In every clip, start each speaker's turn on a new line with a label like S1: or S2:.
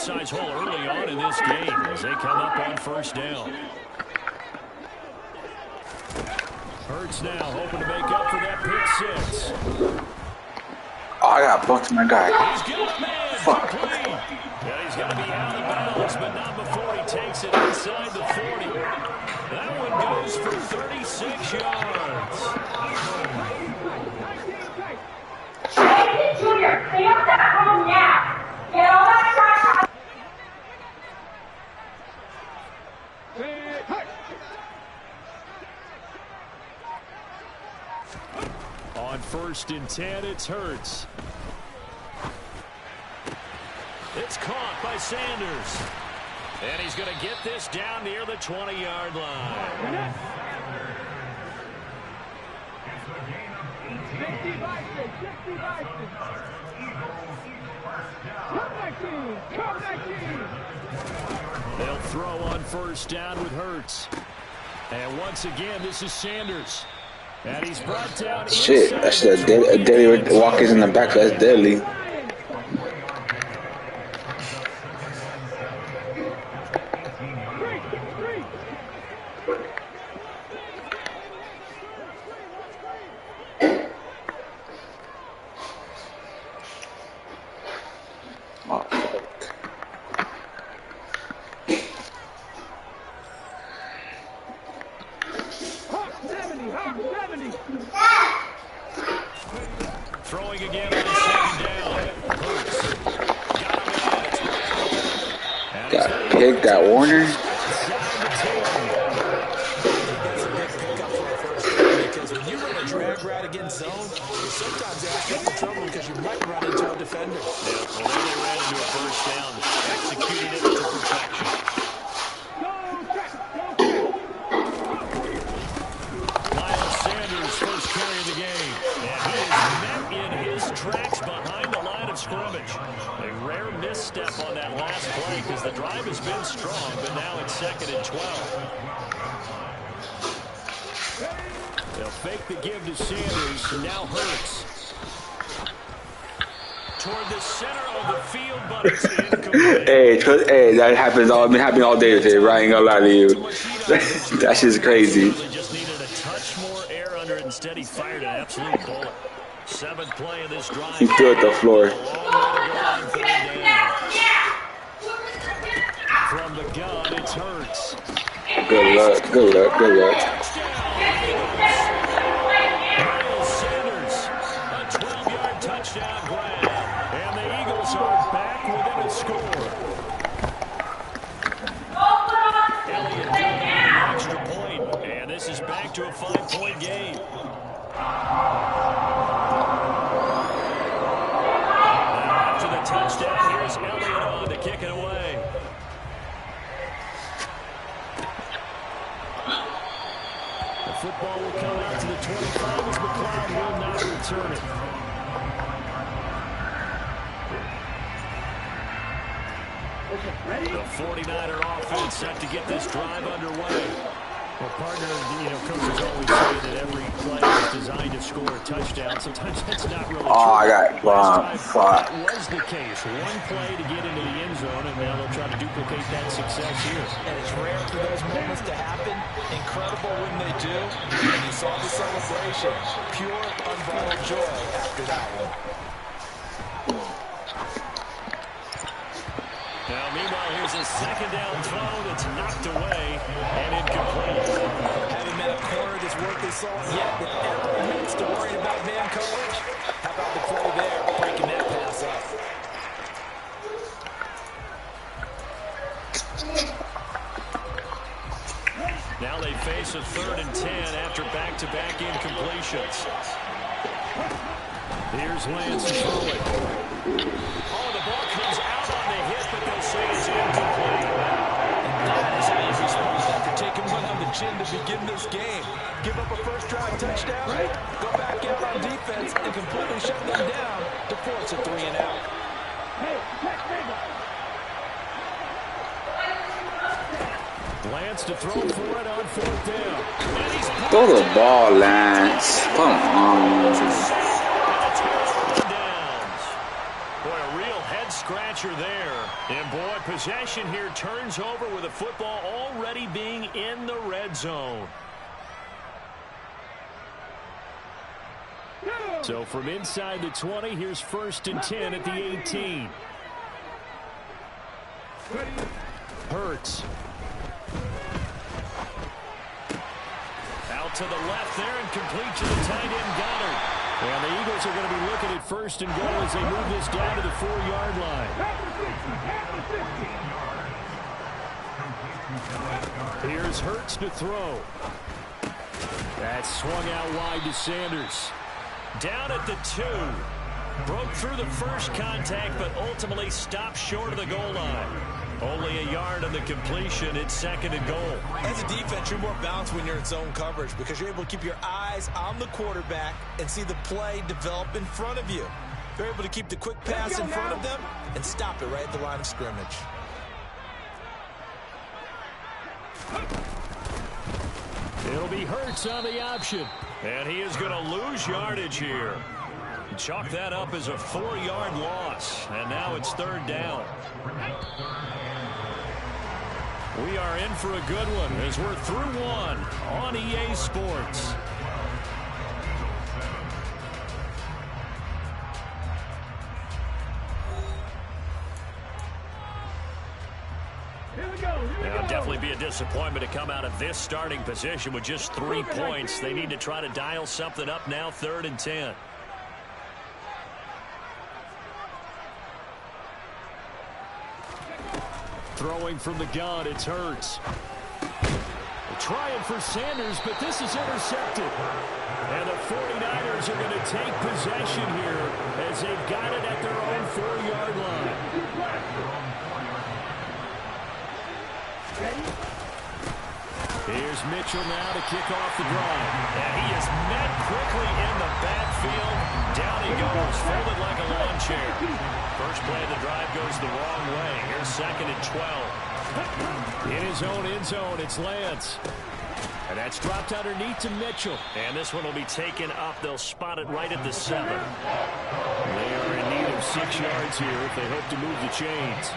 S1: good-sized hole early on in this game as they come up on first down. Hurts now hoping to make up for that pick six.
S2: Oh, I got bucked my guy.
S1: He's got a man. Fuck. Yeah, he's going to be out of bounds, but not before he takes it inside the 40. That one goes for 36 yards. Hey, Junior, stay up that home now. Get all that trash. On 1st and 10, it's Hurts. It's caught by Sanders. And he's going to get this down near the 20-yard line. They'll throw on 1st down with Hurts. And once again, this is Sanders. And he's brought down.
S2: Shit, that's a deadly walk is in the back. That's deadly.
S1: Throwing again on 2nd down.
S2: Got picked that Warner.
S3: Because when you run a drag route against zone, you sometimes ask for trouble because you might run into a defender.
S1: Yeah, well, then they ran into a 1st down, executing it to perfection. Miles Sanders, first carry of the game. And he is met in his tracks behind the line of scrimmage. A rare misstep on that last play because the drive has been strong, but now it's 2nd and 12. They'll fake the give to Sanders. Now Hurts. Toward the center of the field, but it's incomplete.
S2: Hey, that happens all. Been happening all day today. Right? I ain't gonna lie to you. That shit's crazy.
S1: Just needed a touch more air under it. Instead, he fired an absolute bullet. 7th play of this drive.
S2: He threw at the floor.
S1: From the gun, it's Hurts.
S2: Good luck. Good luck. Good luck.
S1: Sanders, a 12-yard touchdown grab, and the Eagles are back within a score. Elliott down an extra point, and this is back to a 5-point game. After the touchdown, here's Elliott on to kick it away. The football will come out to the 25 as McLeod will not return it. The 49er offense set to get this drive underway. Well, partner, coaches always say that every play is designed to score a touchdown. Sometimes that's not really true.
S2: I got bombed. Fuck.
S1: That was the case. One play to get into the end zone, and now they'll try to duplicate that success here.
S3: And it's rare for those moments to happen. Incredible when they do. And you saw the celebration. Pure, unbridled joy after that one.
S1: Now, meanwhile, here's a 2nd down throw that's knocked away and incomplete.
S3: Haven't met a corner that's worth his salt yet with every minute to worry about man coverage. How about the play there, breaking that pass up?
S1: Now they face a 3rd and 10 after back-to-back incompletions. Here's Lance to throw it. Oh, the ball comes out on the hit, but they'll say it's incomplete.
S3: And that is how you respond after taking one on the chin to begin this game. Give up a first-drive touchdown, go back out on defense and completely shut them down to force a 3-and-out.
S1: Lance to throw for it on 4th down.
S2: Throw the ball, Lance. Come on.
S1: Boy, a real head-scratcher pressure there. And, boy, possession here turns over with the football already being in the red zone. So from inside the 20, here's 1st and 10 at the 18. Hurts. Out to the left there and complete to the tight end Goddard. And the Eagles are going to be looking at 1st and goal as they move this down to the 4-yard line. Here's Hurts to throw. That's swung out wide to Sanders. Down at the 2. Broke through the first contact, but ultimately stopped short of the goal line. Only a yard on the completion. It's 2nd and goal.
S3: As a defense, you're more balanced when you're in zone coverage because you're able to keep your eyes on the quarterback and see the play develop in front of you. You're able to keep the quick pass in front of them and stop it right at the line of scrimmage.
S1: It'll be Hurts on the option. And he is going to lose yardage here. Chalk that up as a 4-yard loss. And now it's 3rd down. We are in for a good one as we're through one on EA Sports. It'll definitely be a disappointment to come out of this starting position with just 3 points. They need to try to dial something up now, 3rd and 10. Throwing from the gun, it's Hurts. Trying for Sanders, but this is intercepted. And the 49ers are going to take possession here as they've got it at their own 4-yard line. Here's Mitchell now to kick off the drive. And he is met quickly in the backfield. Down he goes, folded like a lawn chair. First play of the drive goes the wrong way. Here's 2nd and 12. In his own end zone, it's Lance. And that's dropped underneath to Mitchell. And this one will be taken up. They'll spot it right at the 7. They are in need of 6 yards here if they hope to move the chains.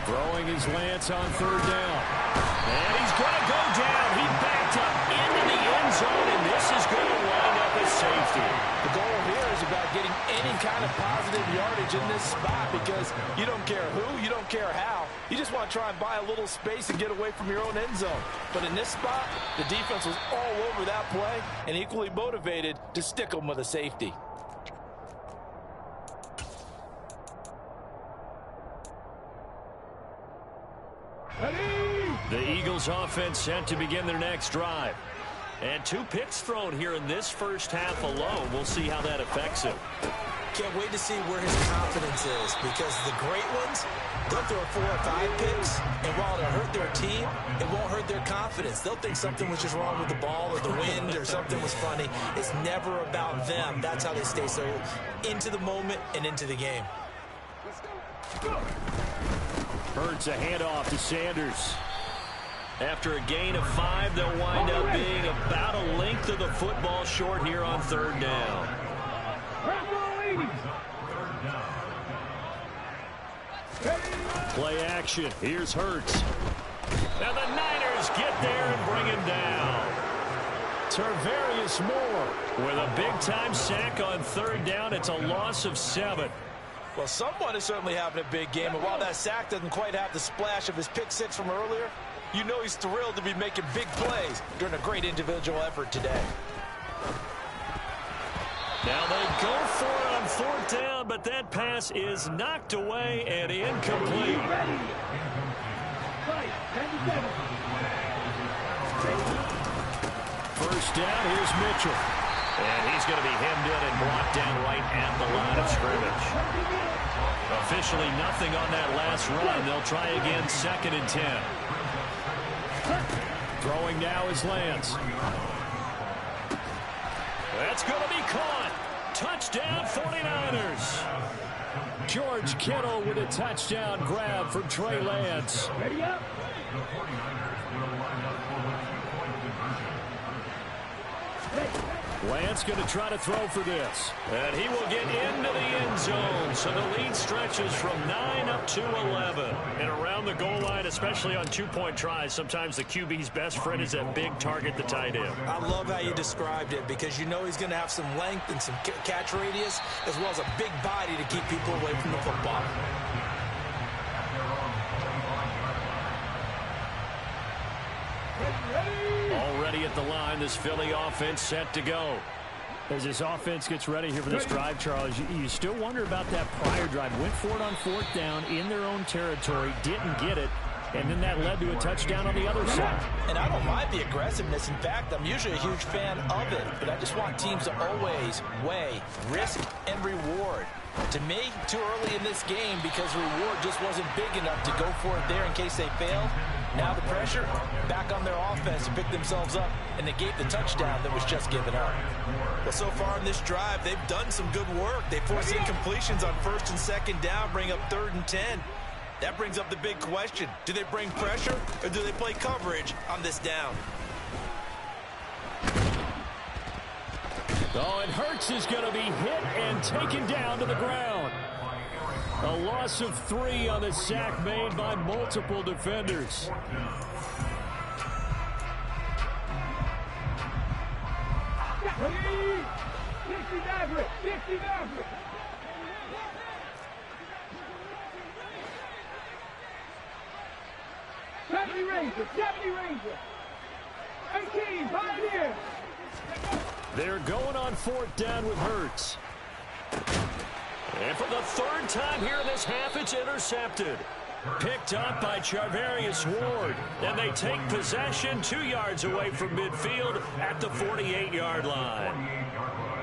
S1: Throwing is Lance on 3rd down. And he's going to go down. He backed up into the end zone, and this is going to wind up as safety.
S3: The goal here is about getting any kind of positive yardage in this spot because you don't care who, you don't care how. You just want to try and buy a little space and get away from your own end zone. But in this spot, the defense was all over that play and equally motivated to stick them with a safety.
S1: The Eagles offense set to begin their next drive. And 2 picks thrown here in this first half alone. We'll see how that affects him.
S3: Can't wait to see where his confidence is because the great ones, they'll throw 4 or 5 picks, and while it'll hurt their team, it won't hurt their confidence. They'll think something was just wrong with the ball or the wind or something was funny. It's never about them. That's how they stay so into the moment and into the game.
S1: Hurts a handoff to Sanders. After a gain of 5, they'll wind up being about a length of the football short here on 3rd down. Play action. Here's Hurts. And the Niners get there and bring him down. Tarvarius Moore with a big-time sack on 3rd down. It's a loss of 7.
S3: Well, someone is certainly having a big game, and while that sack doesn't quite have the splash of his pick 6 from earlier, you know he's thrilled to be making big plays during a great individual effort today.
S1: Now they go for it on 4th down, but that pass is knocked away and incomplete. First down, here's Mitchell. And he's going to be hemmed in and blocked down right at the line of scrimmage. Officially nothing on that last run. They'll try again, 2nd and 10. Throwing now is Lance. That's going to be caught. Touchdown 49ers. George Kittle with a touchdown grab for Trey Lance. Ready up. Lance going to try to throw for this. And he will get into the end zone. So the lead stretches from 9 up to 11. And around the goal line, especially on two-point tries, sometimes the QB's best friend is that big target, the tight end.
S3: I love how you described it because you know he's going to have some length and some catch radius as well as a big body to keep people away from the football.
S1: Already at the line, this Philly offense set to go. As this offense gets ready here for this drive, Charles, you still wonder about that prior drive. Went for it on 4th down in their own territory, didn't get it, and then that led to a touchdown on the other side.
S3: And I don't mind the aggressiveness. In fact, I'm usually a huge fan of it, but I just want teams to always weigh risk and reward. To me, too early in this game because reward just wasn't big enough to go for it there in case they failed. Now the pressure back on their offense to pick themselves up and negate the touchdown that was just given up. Well, so far in this drive, they've done some good work. They force incompletions on 1st and 2nd down, bring up 3rd and 10. That brings up the big question. Do they bring pressure or do they play coverage on this down?
S1: Oh, and Hurts is going to be hit and taken down to the ground. A loss of 3 on the sack made by multiple defenders.
S4: Deputy Ranger, Deputy Ranger. 18, Pioneer.
S1: They're going on 4th down with Hurts. And for the 3rd time here in this half, it's intercepted. Picked up by Charvarius Ward. And they take possession 2 yards away from midfield at the 48-yard line.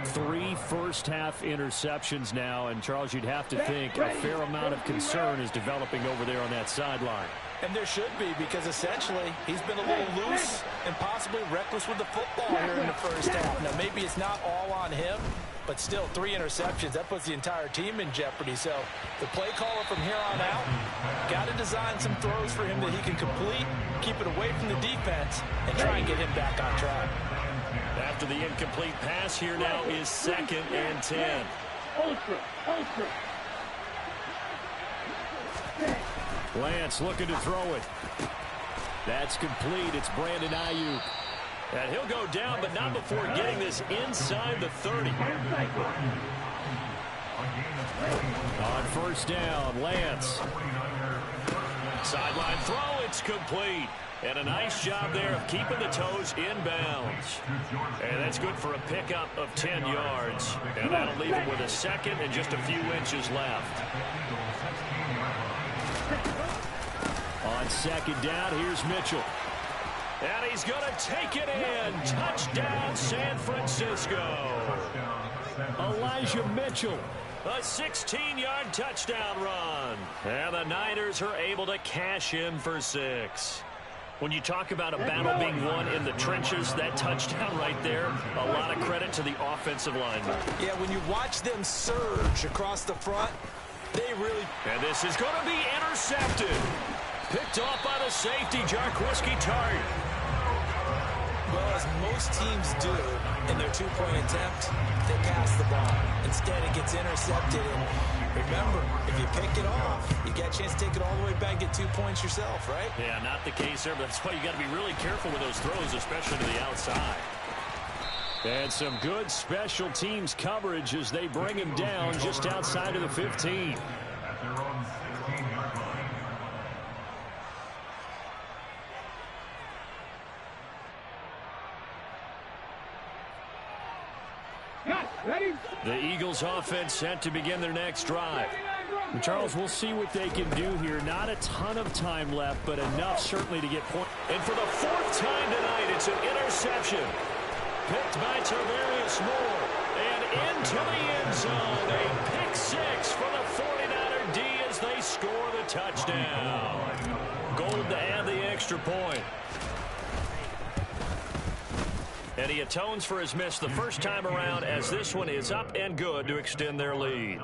S1: 3 first-half interceptions now. And, Charles, you'd have to think a fair amount of concern is developing over there on that sideline.
S3: And there should be, because essentially he's been a little loose and possibly reckless with the football here in the first half. Now, maybe it's not all on him, but still 3 interceptions. That puts the entire team in jeopardy. So the play caller from here on out got to design some throws for him that he can complete, keep it away from the defense, and try and get him back on track.
S1: After the incomplete pass, here now is 2nd and 10.
S4: Ultra.
S1: Lance looking to throw it. That's complete. It's Brandon Ayuk. And he'll go down, but not before getting this inside the 30. On 1st down, Lance. Sideline throw, it's complete. And a nice job there of keeping the toes inbounds. And that's good for a pickup of 10 yards. And that'll leave him with a 2nd and just a few inches left. On 2nd down, here's Mitchell. And he's going to take it in. Touchdown, San Francisco. Elijah Mitchell. A 16-yard touchdown run. And the Niners are able to cash in for 6. When you talk about a battle being won in the trenches, that touchdown right there, a lot of credit to the offensive lineman.
S3: Yeah, when you watch them surge across the front, they really...
S1: And this is going to be intercepted. Picked off by the safety, Jarquiski Tartt.
S3: Well, as most teams do in their 2-point attempt, they pass the ball. Instead, it gets intercepted. And remember, if you pick it off, you get a chance to take it all the way back, get 2 points yourself, right?
S1: Yeah, not the case there, but that's why you got to be really careful with those throws, especially to the outside. And some good special teams coverage as they bring him down just outside of the 15. The Eagles offense set to begin their next drive. And Charles, we'll see what they can do here. Not a ton of time left, but enough certainly to get points. And for the 4th time tonight, it's an interception. Picked by Tarvarius Moore. And into the end zone. A pick 6 for the 49er D as they score the touchdown. Gold to add the extra point. And he atones for his miss the first time around as this one is up and good to extend their lead.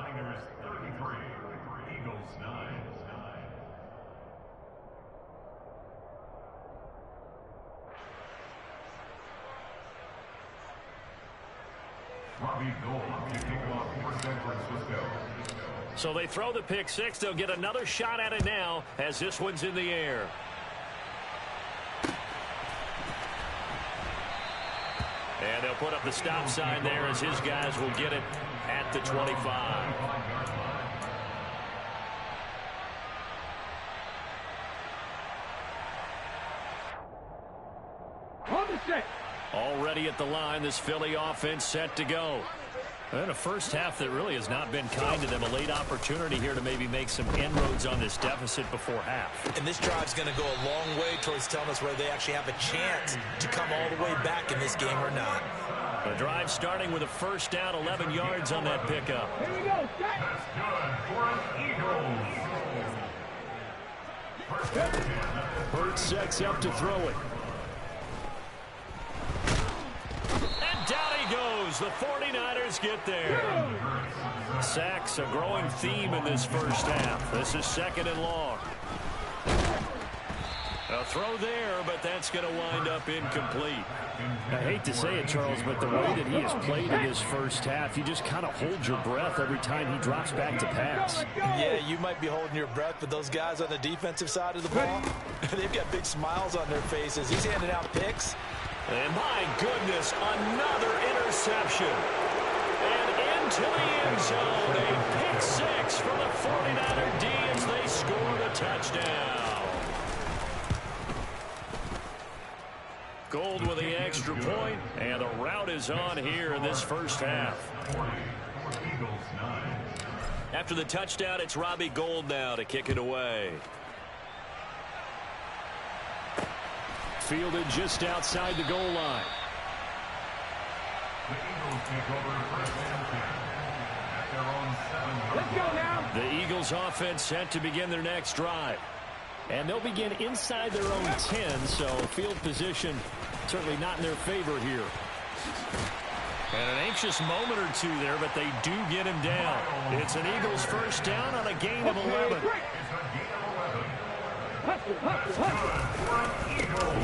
S1: So they throw the pick six. They'll get another shot at it now as this one's in the air. And they'll put up the stop sign there as his guys will get it at the 25.
S4: On the set.
S1: Already at the line, this Philly offense set to go. And a first half that really has not been kind to them. A late opportunity here to maybe make some inroads on this deficit before half.
S3: And this drive's going to go a long way towards telling us whether they actually have a chance to come all the way back in this game or not.
S1: The drive starting with a first down, 11 yards on that pickup.
S4: Here we go.
S1: Hurts sets up to throw it. And down he goes. The 49ers get there. Sacks, a growing theme in this first half. This is second and long. A throw there, but that's going to wind up incomplete. I hate to say it, Charles, but the way that he has played in his first half, you just kind of hold your breath every time he drops back to pass.
S3: Yeah, you might be holding your breath, but those guys on the defensive side of the ball, they've got big smiles on their faces. He's handing out picks.
S1: And my goodness, another interception. And into the end zone, a pick six for the 49er D as they score the touchdown. Gold with the extra point, and the route is on here in this first half. After the touchdown, it's Robbie Gould now to kick it away. Fielded just outside the goal line.
S4: Let's go now.
S1: The Eagles offense set to begin their next drive. And they'll begin inside their own 10, so field position certainly not in their favor here. And an anxious moment or two there, but they do get him down. It's an Eagles first down on a gain of 11.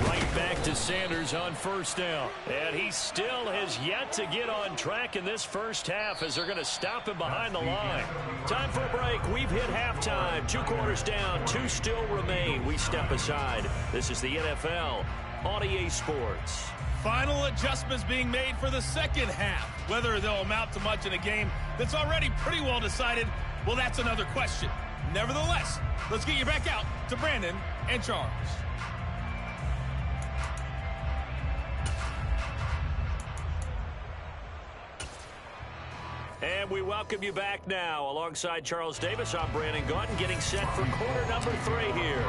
S1: Right back to Sanders on first down. And he still has yet to get on track in this first half as they're going to stop him behind the line. Time for a break. We've hit halftime. 2 quarters down. 2 still remain. We step aside. This is the NFL on EA Sports.
S5: Final adjustments being made for the second half. Whether they'll amount to much in a game that's already pretty well decided, well, that's another question. Nevertheless, let's get you back out to Brandon and Charles.
S1: And we welcome you back now. Alongside Charles Davis, I'm Brandon Gaudin, getting set for quarter number 3 here.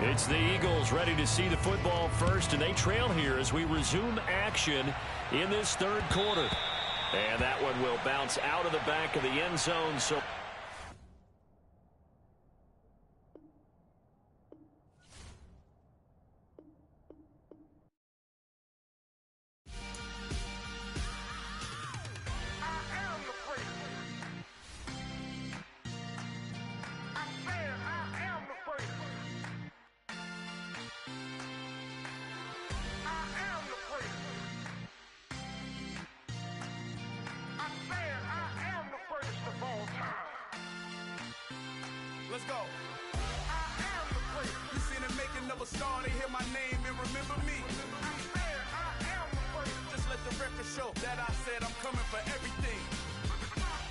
S1: It's the Eagles ready to see the football first, and they trail here as we resume action in this third quarter. And that one will bounce out of the back of the end zone. So
S6: let's go. I am the great. You seen the making of a star, they hear my name and remember me. I am the great. Just let the record show that I said I'm coming for everything.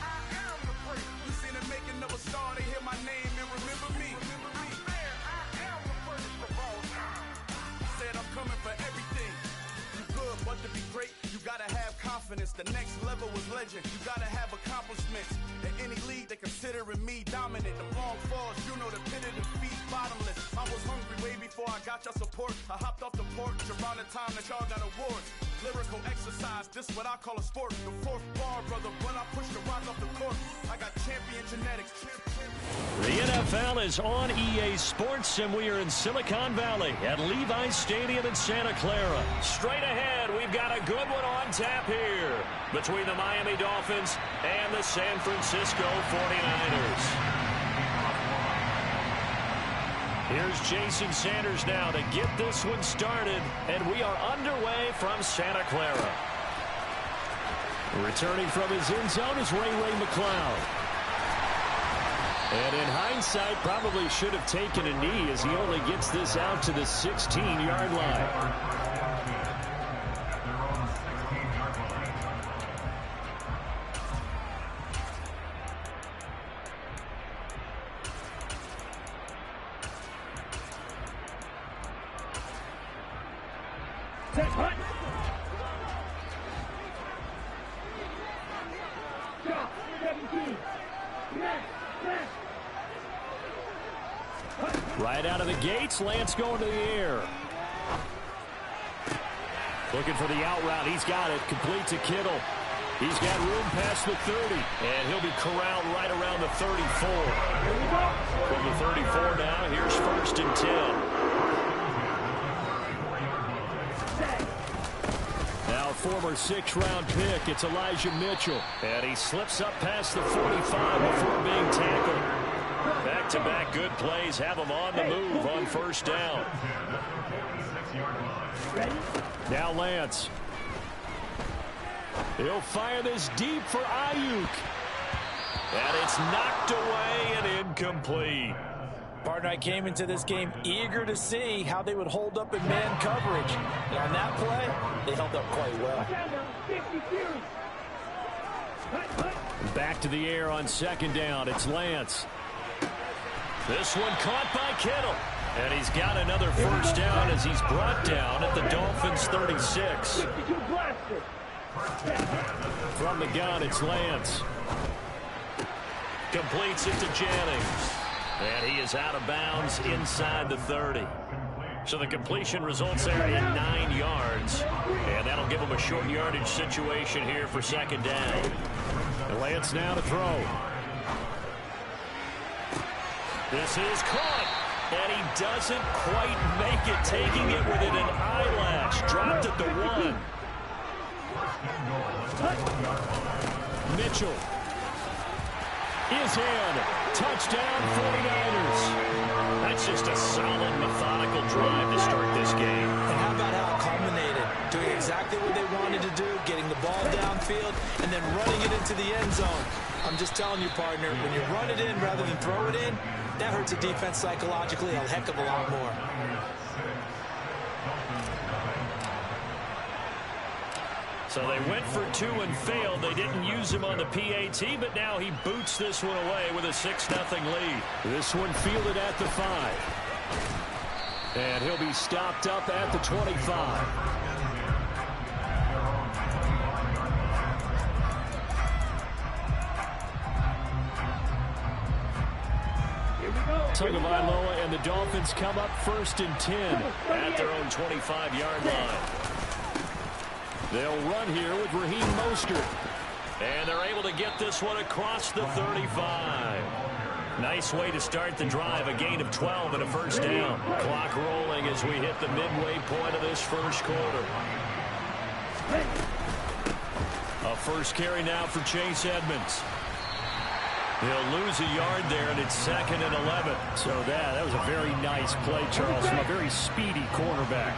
S6: I am the great. You seen the making of a star, they hear my name and remember me. I am the greatest of all time. Said I'm coming for everything. You good, but to be great, you gotta have confidence. The next level was legend. You gotta have accomplishments. In any league, they considering me dominant. The long falls, you know the pit of defeat, bottomless. I was hungry way before I got your support. I hopped off the porch around the time that y'all got awards. Lyrical exercise, this what I call a sport. The fourth bar, brother, when I push the rock off the court. I got champion genetics.
S1: the NFL is on EA Sports, and we are in Silicon Valley at Levi's Stadium in Santa Clara. Straight ahead, we've got a good one on tap here between the Miami Dolphins and the San Francisco 49ers. Here's Jason Sanders now to get this one started, and we are underway from Santa Clara. Returning from his end zone is Ray McCloud. And in hindsight, probably should have taken a knee as he only gets this out to the 16-yard line. Right out of the gates, Lance going to the air. Looking for the out route. He's got it. Complete to Kittle. He's got room past the 30. And he'll be corralled right around the 34. From the 34 now, here's 1st and 10. Now a former 6th-round pick. It's Elijah Mitchell. And he slips up past the 45 before being tackled. Back-to-back good plays have him on the move on 1st down. Now Lance. He'll fire this deep for Ayuk. And it's knocked away and incomplete.
S3: Partner, I came into this game eager to see how they would hold up in man coverage. And on that play, they held up quite well.
S1: Back to the air on 2nd down. It's Lance. This one caught by Kittle. And he's got another 1st down as he's brought down at the Dolphins' 36. From the gun, it's Lance. Completes it to Jennings. And he is out of bounds inside the 30. So the completion results there in 9 yards. And that'll give him a short yardage situation here for 2nd down. And Lance now to throw. This is caught, and he doesn't quite make it, taking it within an eyelash. Dropped at the 1. Mitchell is in. Touchdown, 49ers. That's just a solid, methodical drive to start this game.
S3: And how about how it culminated? Doing exactly what they wanted to do, getting the ball downfield, and then running it into the end zone. I'm just telling you, partner, when you run it in rather than throw it in, that hurts a defense psychologically a heck of a lot more.
S1: So they went for 2 and failed. They didn't use him on the PAT, but now he boots this one away with a 6-0 lead. This one fielded at the 5. And he'll be stopped up at the 25. Tagovailoa and the Dolphins come up 1st and 10 at their own 25-yard line. They'll run here with Raheem Mostert. And they're able to get this one across the 35. Nice way to start the drive. A gain of 12 and a 1st down. Clock rolling as we hit the midway point of this 1st quarter. A 1st carry now for Chase Edmonds. He'll lose a yard there, and it's 2nd and 11. So that was a very nice play, Charles, from a very speedy cornerback.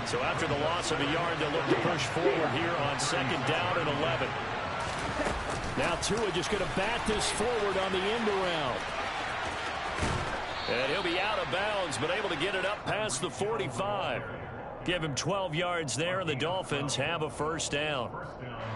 S1: So after the loss of a yard, they'll look to push forward here on 2nd down and 11. Now Tua just going to bat this forward on the end around. And he'll be out of bounds, but able to get it up past the 45. Give him 12 yards there, and the Dolphins have a 1st down.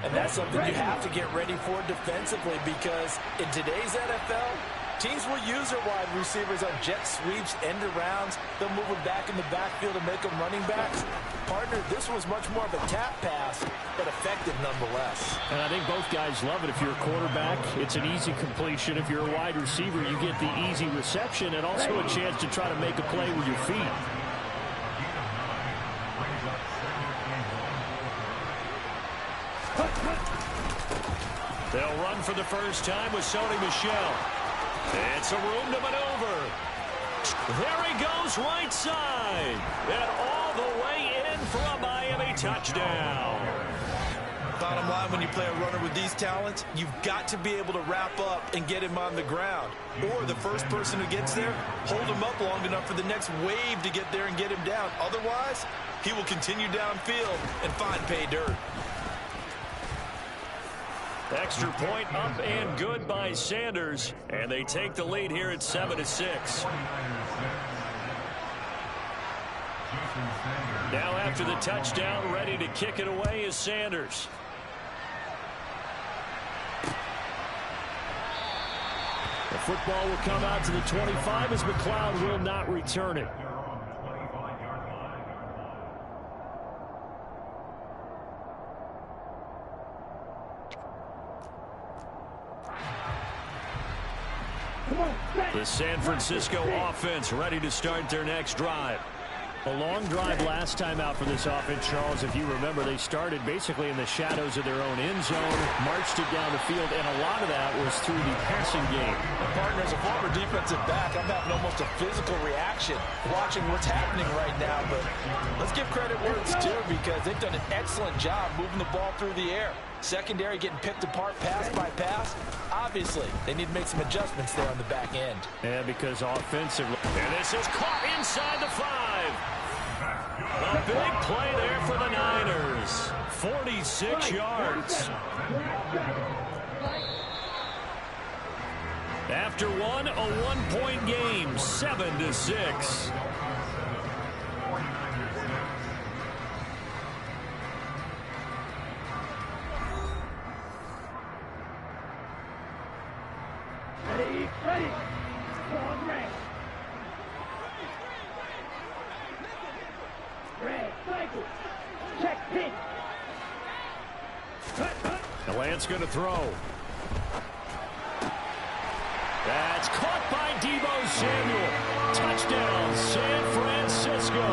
S3: And that's something you have to get ready for defensively, because in today's NFL, teams will use their wide receivers on jet sweeps, end arounds. They'll move them back in the backfield and make them running backs. Partner, this was much more of a tap pass, but effective nonetheless.
S1: And I think both guys love it. If you're a quarterback, it's an easy completion. If you're a wide receiver, you get the easy reception and also a chance to try to make a play with your feet. They'll run for the 1st time with Sony Michel. It's a room to maneuver. There he goes right side. And all the way in for a Miami touchdown.
S3: Bottom line, when you play a runner with these talents, you've got to be able to wrap up and get him on the ground. Or the first person who gets there, hold him up long enough for the next wave to get there and get him down. Otherwise, he will continue downfield and find pay dirt.
S1: Extra point up and good by Sanders, and they take the lead here at 7-6. Now after the touchdown, ready to kick it away is Sanders. The football will come out to the 25 as McLeod will not return it. The San Francisco offense ready to start their next drive. A long drive last time out for this offense, Charles. If you remember, they started basically in the shadows of their own end zone, marched it down the field, and a lot of that was through the passing game.
S3: Partner, as a former defensive back, I'm having almost a physical reaction watching what's happening right now. But let's give credit where it's due because they've done an excellent job moving the ball through the air. Secondary getting picked apart pass by pass. Obviously, they need to make some adjustments there on the back end.
S1: Yeah, because offensively. And this is caught inside the 5. A big play there for the Niners. 46 yards. After one, a one-point game, 7-6.
S4: Ready. On red. Red, cycle. Check pin.
S1: The Lance going to throw. That's caught by Deebo Samuel. Touchdown, San Francisco.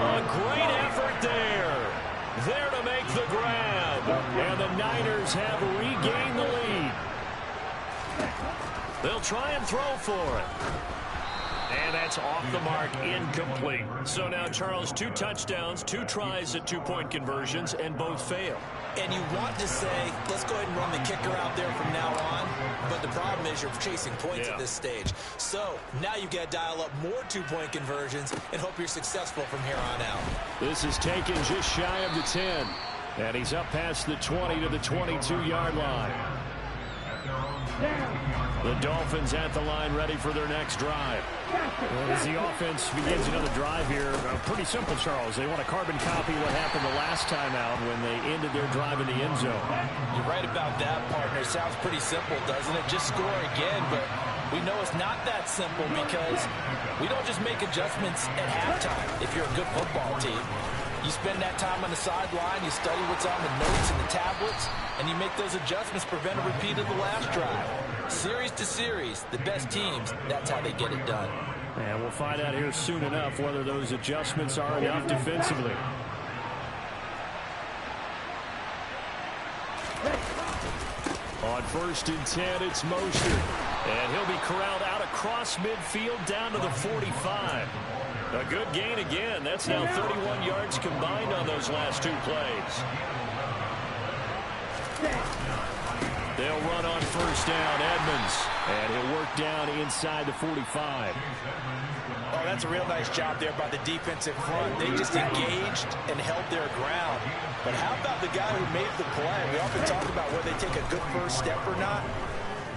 S1: A great effort there. There to make the grab. And the Niners have regained the lead. They'll try and throw for it. And that's off the mark, incomplete. So now, Charles, 2 touchdowns, 2 tries at 2-point conversions, and both fail.
S3: And you want to say, let's go ahead and run the kicker out there from now on. But the problem is you're chasing points at this stage. So now you've got to dial up more 2-point conversions and hope you're successful from here on out.
S1: This is taken just shy of the 10. And he's up past the 20 to the 22-yard line. The Dolphins at the line ready for their next drive.
S7: Well, as the offense begins another drive here, pretty simple, Charles. They want to carbon copy what happened the last time out when they ended their drive in the end zone.
S3: You're right about that, partner. Sounds pretty simple, doesn't it? Just score again, but we know it's not that simple because we don't just make adjustments at halftime if you're a good football team. You spend that time on the sideline, you study what's on the notes and the tablets, and you make those adjustments, prevent a repeat of the last drive. Series to series, the best teams, that's how they get it done.
S7: And we'll find out here soon enough whether those adjustments are enough defensively.
S1: On 1st and 10, it's Mostert. And he'll be corralled out across midfield down to the 45. A good gain again. That's now 31 yards combined on those last 2 plays. They'll run on 1st down, Edmonds. And he'll work down inside the 45.
S3: Oh, that's a real nice job there by the defensive front. They just engaged and held their ground. But how about the guy who made the play? We often talk about whether they take a good first step or not.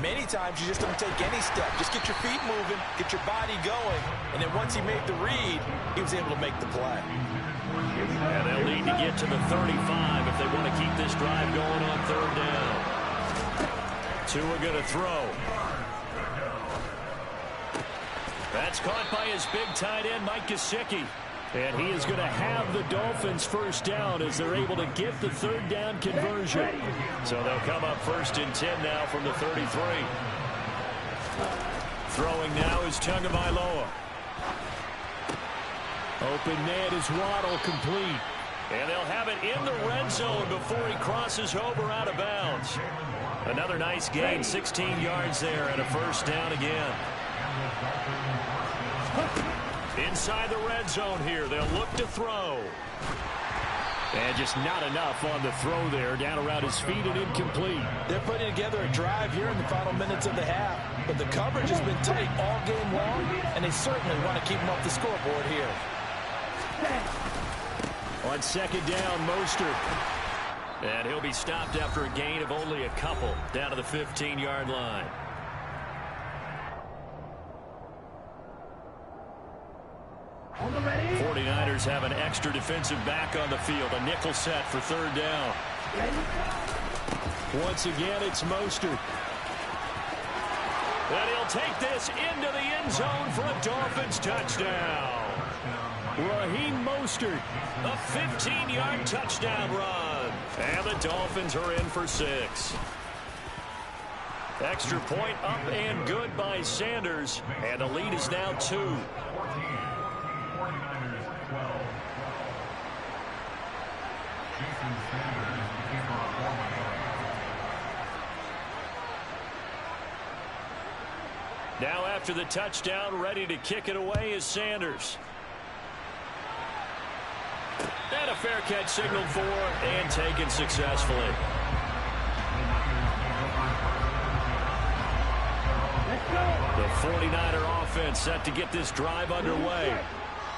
S3: Many times you just don't take any step. Just get your feet moving, get your body going, and then once he made the read, he was able to make the play.
S1: And they'll need to get to the 35 if they want to keep this drive going on 3rd down. Tua going to throw. That's caught by his big tight end, Mike Gesicki. And he is going to have the Dolphins 1st down as they're able to get the 3rd down conversion. So they'll come up 1st and 10 now from the 33. Throwing now is Tagovailoa. Open man is Waddle, complete. And they'll have it in the red zone before he crosses over out of bounds. Another nice gain, 16 yards there, and a 1st down again. Inside the red zone here, they'll look to throw. And just not enough on the throw there, down around his feet and incomplete.
S3: They're putting together a drive here in the final minutes of the half, but the coverage has been tight all game long, and they certainly want to keep them off the scoreboard here.
S1: On 2nd down, Mostert. And he'll be stopped after a gain of only a couple, down to the 15-yard line.
S4: On the ready.
S1: 49ers have an extra defensive back on the field. A nickel set for third down. Once again, it's Mostert. And he'll take this into the end zone for a Dolphins touchdown. Raheem Mostert, a 15-yard touchdown run. And the Dolphins are in for 6. Extra point up and good by Sanders. And the lead is now 2. Now after the touchdown, ready to kick it away is Sanders. And a fair catch signaled for and taken successfully. The 49er offense set to get this drive underway.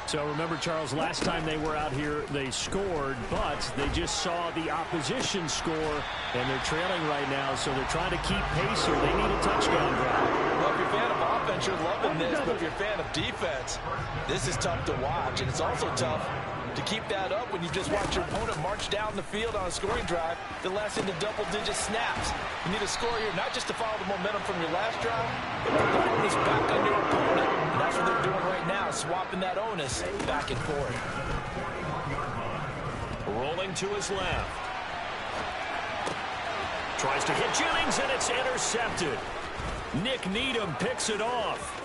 S7: So remember, Charles, last time they were out here, they scored, but they just saw the opposition score, and they're trailing right now, so they're trying to keep pace here. They need a touchdown drive.
S3: Well, if you're a fan of offense, you're loving this, but if you're a fan of defense, this is tough to watch, and it's also tough to keep that up when you just watch your opponent march down the field on a scoring drive that lasts into double-digit snaps. You need a score here, not just to follow the momentum from your last drive, but put the onus back on your opponent. And that's what they're doing right now, swapping that onus back and forth.
S1: Rolling to his left. Tries to hit Jennings, and it's intercepted. Nick Needham picks it off.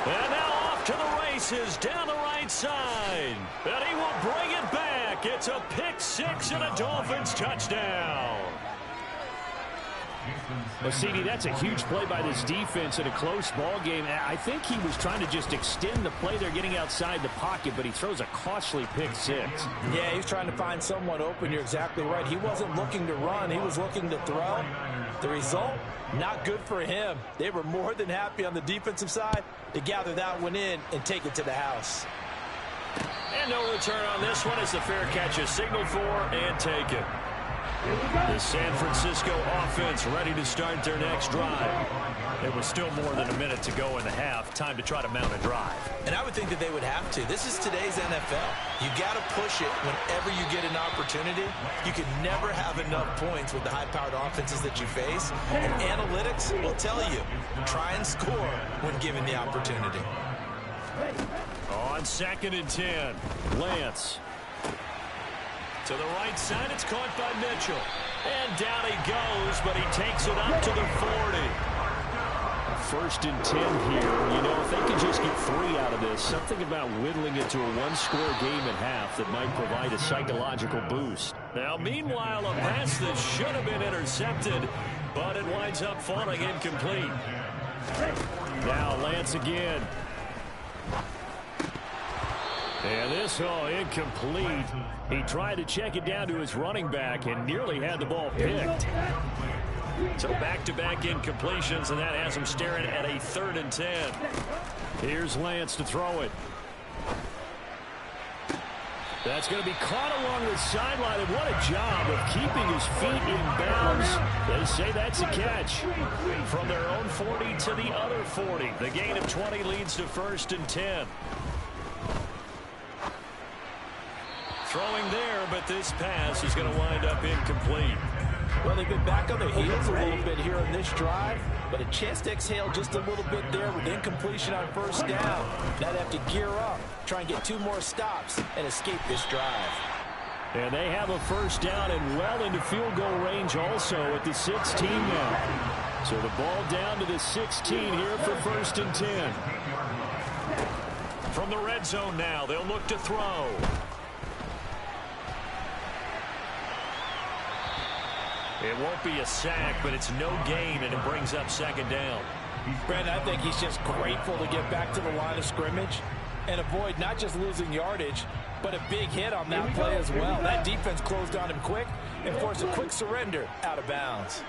S1: And now off to the races down the right side. And he will bring it back. It's a pick 6 and a Dolphins touchdown.
S7: Well, CD, that's a huge play by this defense in a close ball game. I think he was trying to just extend the play. They're getting outside the pocket, but he throws a costly pick 6.
S3: Yeah, he's trying to find someone open. You're exactly right. He wasn't looking to run. He was looking to throw. The result, not good for him. They were more than happy on the defensive side to gather that one in and take it to the house.
S1: And no return on this one as the fair catch is signaled for and taken. The San Francisco offense ready to start their next drive. There was still more than a minute to go in the half. Time to try to mount a drive.
S3: And I would think that they would have to. This is today's NFL. You got to push it whenever you get an opportunity. You can never have enough points with the high-powered offenses that you face. And analytics will tell you, try and score when given the opportunity.
S1: On 2nd and 10, Lance. To the right side, it's caught by Mitchell. And down he goes, but he takes it up to the 40.
S7: 1st and 10 here. You know, if they could just get 3 out of this, something about whittling it to a one-score game at half that might provide a psychological boost.
S1: Now, meanwhile, a pass that should have been intercepted, but it winds up falling incomplete.
S7: Now Lance again. And this, incomplete. He tried to check it down to his running back and nearly had the ball picked.
S1: So back-to-back incompletions, and that has him staring at a 3rd and 10.
S7: Here's Lance to throw it. That's going to be caught along the sideline, and what a job of keeping his feet in bounds. They say that's a catch.
S1: From their own 40 to the other 40. The gain of 20 leads to 1st and 10. Throwing there, but this pass is going to wind up incomplete.
S3: Well, they've been back on their heels a little bit here on this drive, but a chance to exhale just a little bit there with incompletion on 1st down. Now they have to gear up, try and get 2 more stops, and escape this drive.
S7: And they have a 1st down and well into field goal range also at the 16 now. So the ball down to the 16 here for 1st and 10.
S1: From the red zone now, they'll look to throw. It won't be a sack, but it's no gain, and it brings up 2nd down.
S3: Brandon, I think he's just grateful to get back to the line of scrimmage and avoid not just losing yardage, but a big hit on that play as well. That defense closed on him quick and forced a quick surrender out of bounds.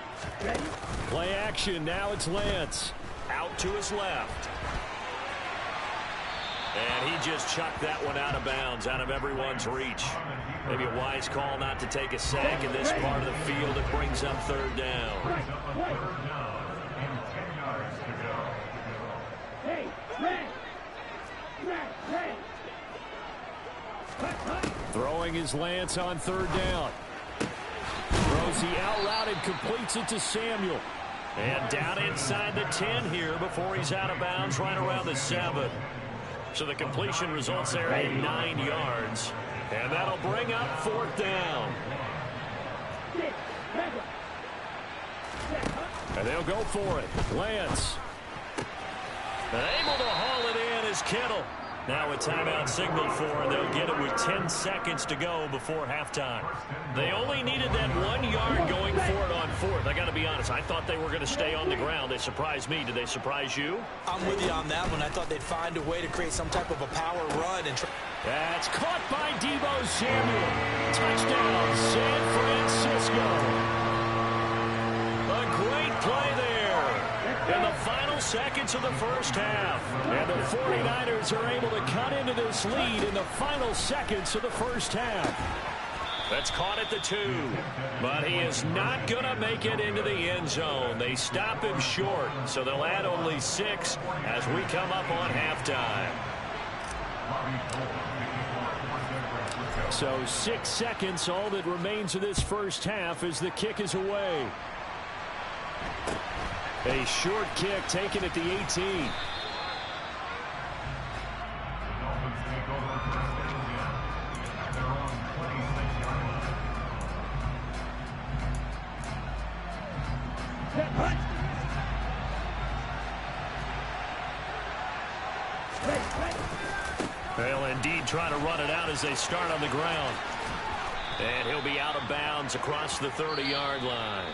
S7: Play action. Now it's Lance.
S1: Out to his left. And he he just chucked that one out of bounds, out of everyone's reach. Maybe a wise call not to take a sack in this part of the field. It brings up third down.
S7: Throwing his Lance on third down. Throws the out route and completes it to Samuel. And down inside the 10 here before he's out of bounds right around the 7. So the completion results there in 9 yards. And that'll bring up fourth down. And they'll go for it. Lance. Able to haul it in is Kittle. Now a timeout signaled for, and they'll get it with 10 seconds to go before halftime. They only needed that 1 yard going for it on fourth. I got to be honest, I thought they were going to stay on the ground. They surprised me. Did they surprise you?
S3: I'm with you on that one. I thought they'd find a way to create some type of a power run.
S7: That's caught by Deebo Samuel. Touchdown, San Francisco. A great play there in the final seconds of the first half. And the 49ers are able to cut into this lead in the final seconds of the first half. That's caught at the 2. But he is not going to make it into the end zone. They stop him short, so they'll add only 6 as we come up on halftime. So 6 seconds, all that remains of this first half as the kick is away. A short kick taken at the 18. They'll indeed try to run it out as they start on the ground. And he'll be out of bounds across the 30-yard line.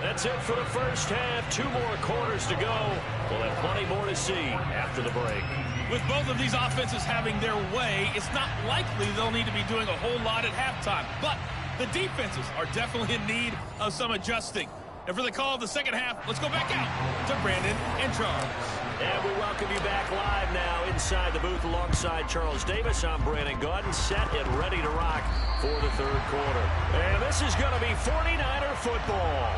S7: That's it for the first half. 2 more quarters to go. We'll have plenty more to see after the break.
S5: With both of these offenses having their way, it's not likely they'll need to be doing a whole lot at halftime. But the defenses are definitely in need of some adjusting. And for the call of the second half, let's go back out to Brandon and Charles.
S1: And we welcome you back live now inside the booth alongside Charles Davis. I'm Brandon Gaudin, set and ready to rock for the third quarter. And this is going to be 49er football.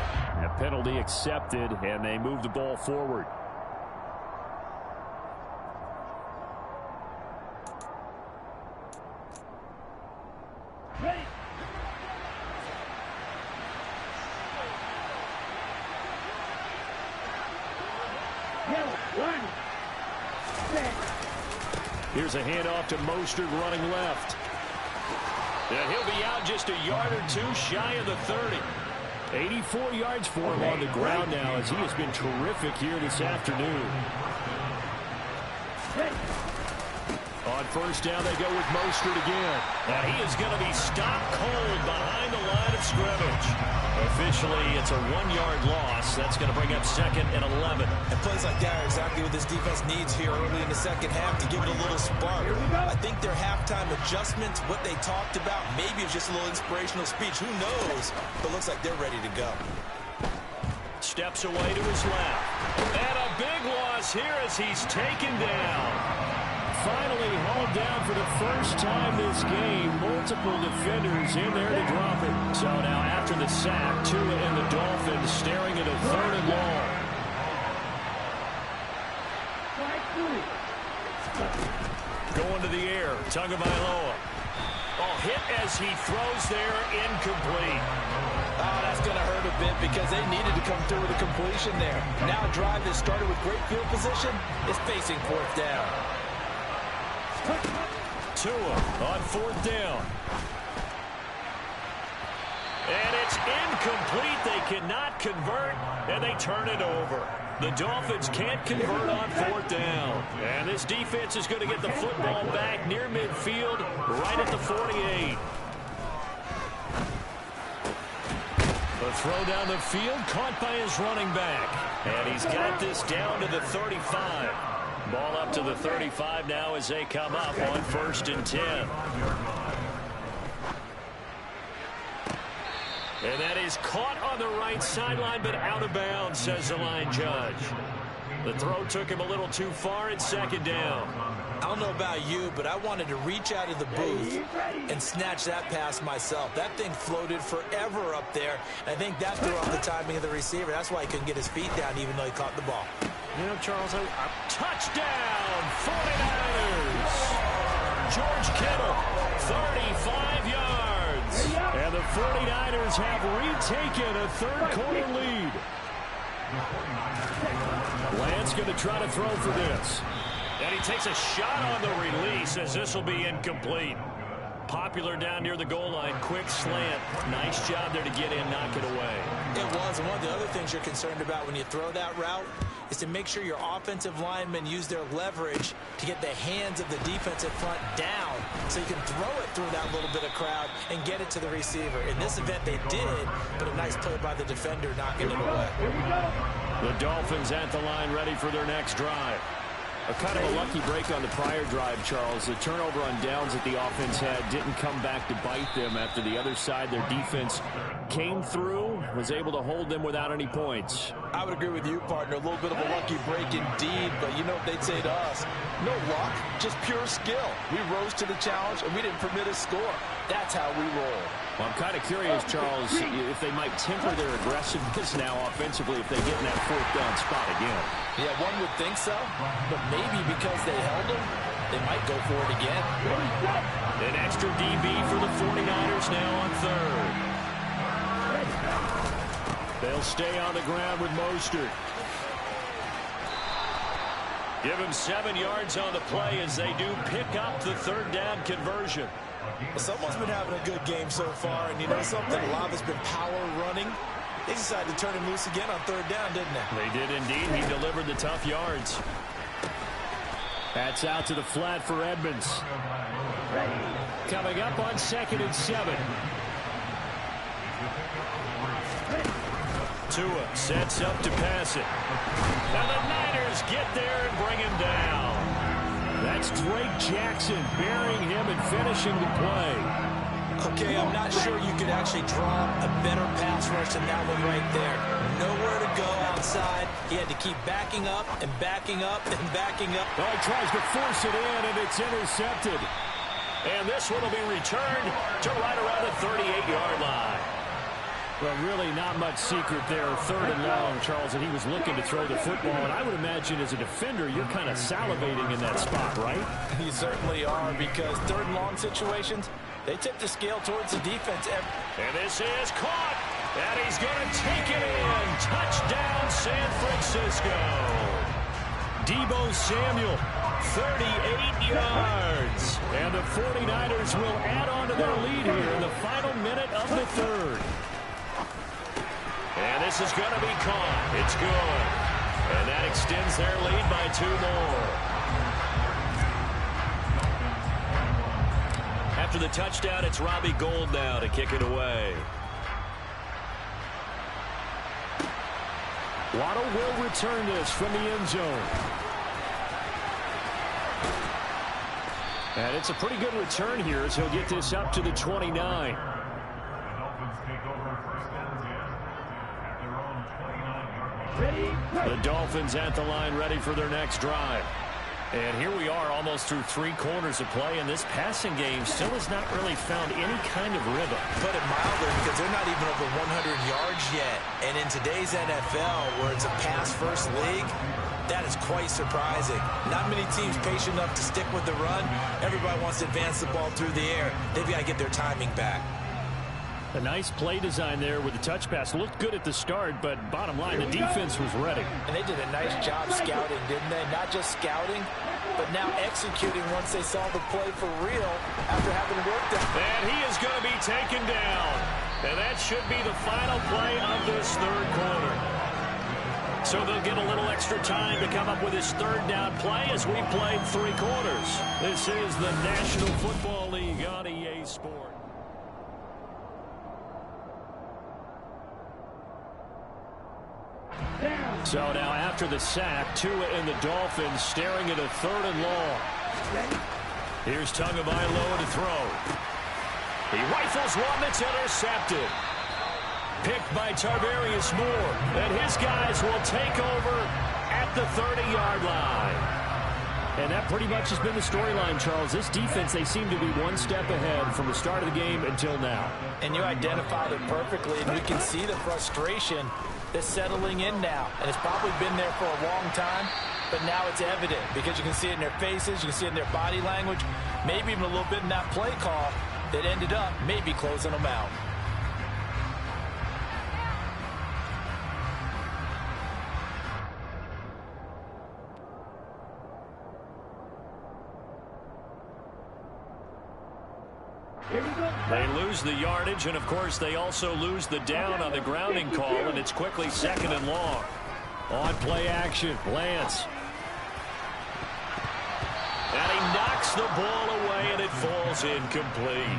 S7: A penalty accepted, and they move the ball forward.
S4: Ready.
S7: Here's a handoff to Mostert running left. And he'll be out just a yard or 2 shy of the 30. 84 yards for him on the ground now as he has been terrific here this afternoon. On first down, they go with Mostert again.
S1: Now he is going to be stopped cold behind the line of scrimmage. Officially, it's a 1-yard loss. That's going to bring up 2nd and 11.
S3: And plays like that are exactly what this defense needs here early in the second half to give it a little spark. I think their halftime adjustments, what they talked about, maybe it's just a little inspirational speech. Who knows? But looks like they're ready to go.
S1: Steps away to his left. And a big loss here as he's taken down.
S7: Finally hauled down for the first time this game. Multiple defenders in there to drop it.
S1: So now after the sack, Tua and the Dolphins staring at a 3rd and long. Going to the air, Tagovailoa. Oh, hit as he throws there, incomplete.
S3: Oh, that's going to hurt a bit because they needed to come through with a completion there. Now a drive that started with great field position is facing 4th down.
S1: Tua on 4th down. And it's incomplete. They cannot convert, and they turn it over. The Dolphins can't convert on 4th down. And this defense is going to get the football back near midfield, right at the 48. The throw down the field, caught by his running back. And he's got this down to the 35. Ball up to the 35 now as they come up on 1st and 10. And that is caught on the right sideline, but out of bounds, says the line judge.
S7: The throw took him a little too far at second down.
S3: I don't know about you, but I wanted to reach out of the booth and snatch that pass myself. That thing floated forever up there. I think that threw off the timing of the receiver. That's why he couldn't get his feet down even though he caught the ball.
S7: You know, Charles, touchdown, 49ers. George Kittle, 35 yards. And the 49ers have retaken a third-quarter lead. Lance going to try to throw for this. And he takes a shot on the release as this will be incomplete. Popular down near the goal line. Quick slant. Nice job there to get in, knock it away.
S3: It was. And one of the other things you're concerned about when you throw that route is to make sure your offensive linemen use their leverage to get the hands of the defensive front down so you can throw it through that little bit of crowd and get it to the receiver. In this event, they did, but a nice play by the defender knocking it away.
S7: The Dolphins at the line ready for their next drive. A kind of a lucky break on the prior drive, Charles. The turnover on downs that the offense had didn't come back to bite them after the other side. Their defense came through, was able to hold them without any points.
S3: I would agree with you, partner. A little bit of a lucky break indeed, but you know what they'd say to us? No luck, just pure skill. We rose to the challenge, and we didn't permit a score. That's how we roll.
S7: Well, I'm kind of curious, Charles, if they might temper their aggressiveness now offensively if they get in that fourth down spot again.
S3: Yeah, one would think so, but maybe because they held them, they might go for it again.
S7: An extra DB for the 49ers now on third. They'll stay on the ground with Mostert. Give him 7 yards on the play as they do pick up the third down conversion.
S3: Well, someone's been having a good game so far, and you know something? A lot has been power running. They decided to turn him loose again on third down, didn't they?
S7: They did indeed. He delivered the tough yards. That's out to the flat for Edmonds. Coming up on 2nd and 7. Tua sets up to pass it. And the Niners get there and bring him down. That's Drake Jackson burying him and finishing the play.
S3: Okay, I'm not sure you could actually draw a better pass rush than that one right there. Nowhere to go outside. He had to keep backing up and backing up and backing up.
S7: Oh, he tries to force it in, and it's intercepted. And this one will be returned to right around the 38-yard line. Well, really not much secret there. 3rd and long, Charles, and he was looking to throw the football. And I would imagine as a defender, you're kind of salivating in that spot, right?
S3: You certainly are, because 3rd and long situations, they tip the scale towards the defense.
S7: And this is caught. And he's going to take it in. Touchdown, San Francisco. Deebo Samuel, 38 yards. And the 49ers will add on to their lead here in the final minute of the 3rd. And this is going to be caught. It's good. And that extends their lead by 2 more. After the touchdown, it's Robbie Gould now to kick it away. Waddle will return this from the end zone. And it's a pretty good return here as he'll get this up to the 29. The Dolphins at the line ready for their next drive. And here we are almost through 3 quarters of play, and this passing game still has not really found any kind of rhythm.
S3: Put it mildly, because they're not even over 100 yards yet. And in today's NFL, where it's a pass-first league, that is quite surprising. Not many teams patient enough to stick with the run. Everybody wants to advance the ball through the air. They've got to get their timing back.
S7: A nice play design there with the touch pass. Looked good at the start, but bottom line, the defense was ready.
S3: And they did a nice job scouting, didn't they? Not just scouting, but now executing once they saw the play for real after having worked it.
S7: And he is going to be taken down. And that should be the final play of this 3rd quarter. So they'll get a little extra time to come up with his 3rd down play as we played 3 quarters. This is the National Football League on EA Sports. So now after the sack, Tua and the Dolphins staring at a 3rd and long. Here's Tagovailoa to throw. He rifles one that's intercepted. Picked by Tarvarius Moore. And his guys will take over at at the 30-yard line. And that pretty much has been the storyline, Charles. This defense, they seem to be one step ahead from the start of the game until now.
S3: And you identified it perfectly, and you can see the frustration that's settling in now. And it's probably been there for a long time, but now it's evident because you can see it in their faces, you can see it in their body language, maybe even a little bit in that play call that ended up maybe closing them out.
S1: They lose the yardage, and of course they also lose the down on the grounding call, and it's quickly 2nd and long.
S7: On play action, Lance.
S1: And he knocks the ball away, and it falls incomplete.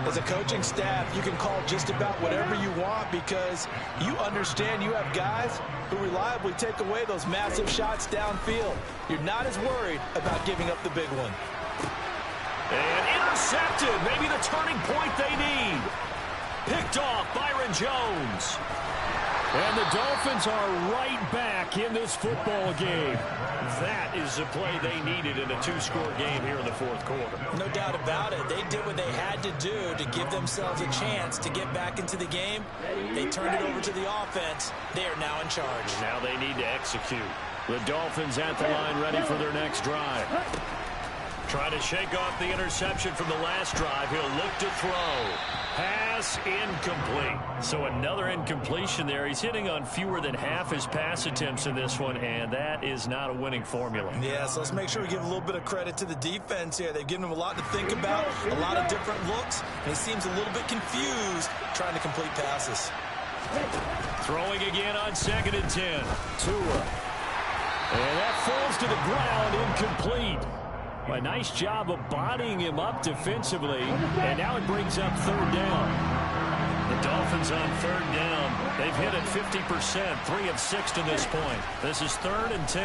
S3: As a coaching staff, you can call just about whatever you want because you understand you have guys who reliably take away those massive shots downfield. You're not as worried about giving up the big one.
S1: And intercepted. Maybe the turning point they need. Picked off Byron Jones.
S7: And the Dolphins are right back in this football game.
S1: That is the play they needed in a 2-score game here in the 4th quarter.
S3: No doubt about it. They did what they had to do to give themselves a chance to get back into the game. They turned it over to the offense. They are now in charge.
S1: Now they need to execute.
S7: The Dolphins at the line ready for their next drive.
S1: Trying to shake off the interception from the last drive. He'll look to throw. Pass incomplete. So another incompletion there. He's hitting on fewer than half his pass attempts in this one, and that is not a winning formula.
S3: Yeah, so let's make sure we give a little bit of credit to the defense here. They've given him a lot to think about, a lot of different looks, and he seems a little bit confused trying to complete passes.
S1: Throwing again on 2nd and 10.
S7: Tua. And that falls to the ground, incomplete. A nice job of bodying him up defensively, and now it brings up 3rd down.
S1: The Dolphins on 3rd down. They've hit it 50%, 3 of 6 to this point. This is 3rd and 10.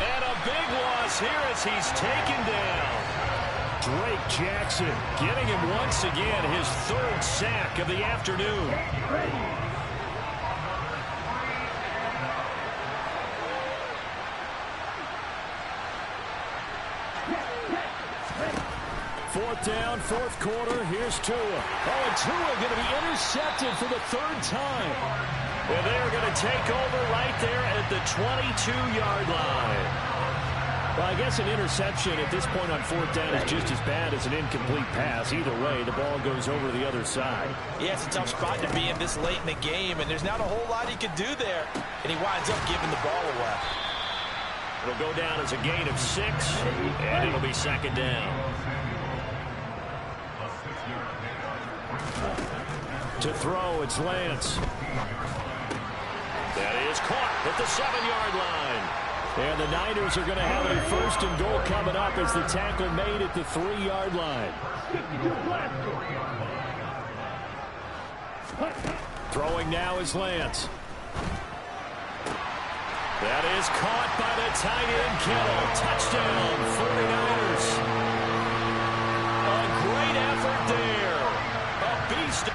S1: And a big loss here as he's taken down.
S7: Drake Jackson getting him once again, his 3rd sack of the afternoon. Fourth down, 4th quarter. Here's Tua. Oh, and Tua going to be intercepted for the 3rd time.
S1: Well, they're going to take over right there at the 22-yard line.
S7: Well, I guess an interception at this point on 4th down is just as bad as an incomplete pass. Either way, the ball goes over to the other side.
S3: Yeah, it's a tough spot to be in this late in the game, and there's not a whole lot he could do there. And he winds up giving the ball away.
S1: It'll go down as a gain of 6, and it'll be 2nd down.
S7: To throw, it's Lance.
S1: That is caught at the 7-yard line.
S7: And the Niners are going to have a 1st and goal coming up as the tackle made at the 3-yard line. Throwing now is Lance.
S1: That is caught by the tight end, Kittle. Touchdown, 49ers. A great effort there. A beast.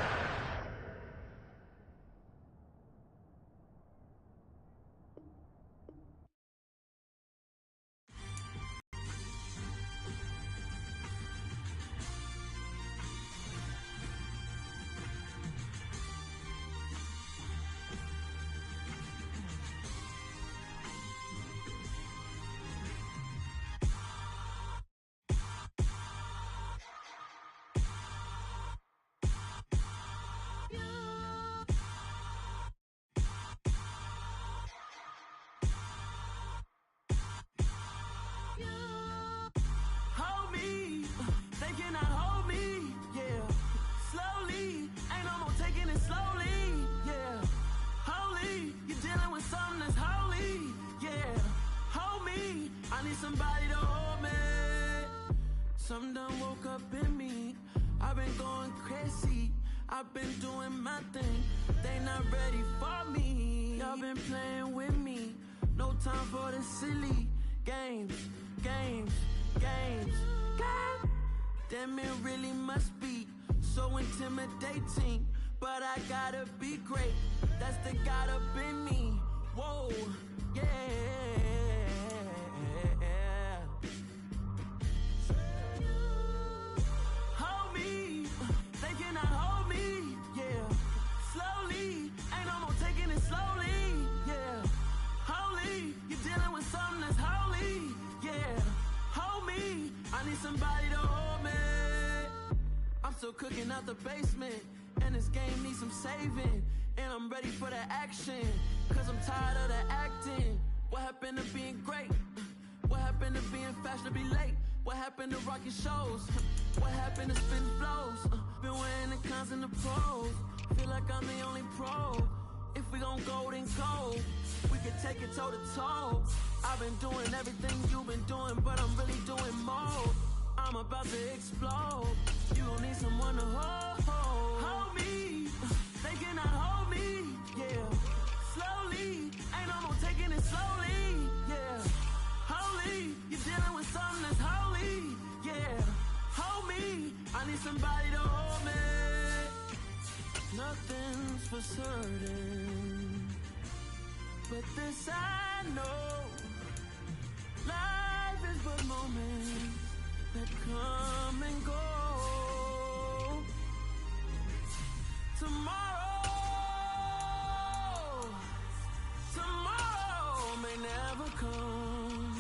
S8: Somebody to hold me. Some done woke up in me. I've been going crazy. I've been doing my thing. They not ready for me. Y'all been playing with me. No time for the silly games. Damn, it really must be so intimidating. But I gotta be great. That's the God up in me. Whoa, yeah. Hold me, they cannot hold me, yeah. Slowly, ain't no more taking it slowly, yeah. Holy, you're dealing with something that's holy, yeah. Hold me, I need somebody to hold me. I'm still cooking out the basement, and this game needs some saving. And I'm ready for the action, cause I'm tired of the acting. What happened to being great? What happened to being fashionably late? What happened to rocking shows? What happened to spin flows? Been wearing the cons and the pros. Feel like I'm the only pro. If we gon' go, then go. We can take it toe to toe. I've been doing everything you've been doing, but I'm really doing more. I'm about to explode. You gon' need someone to hold. Hold me. They cannot hold me. Yeah. Slowly. Ain't no more taking it slowly. Yeah. Holy. You're dealing with something that's holy. Yeah. Hold me. I need somebody to hold me. Nothing's for certain, but this I know. Life is but moments that come and go. Tomorrow may never come,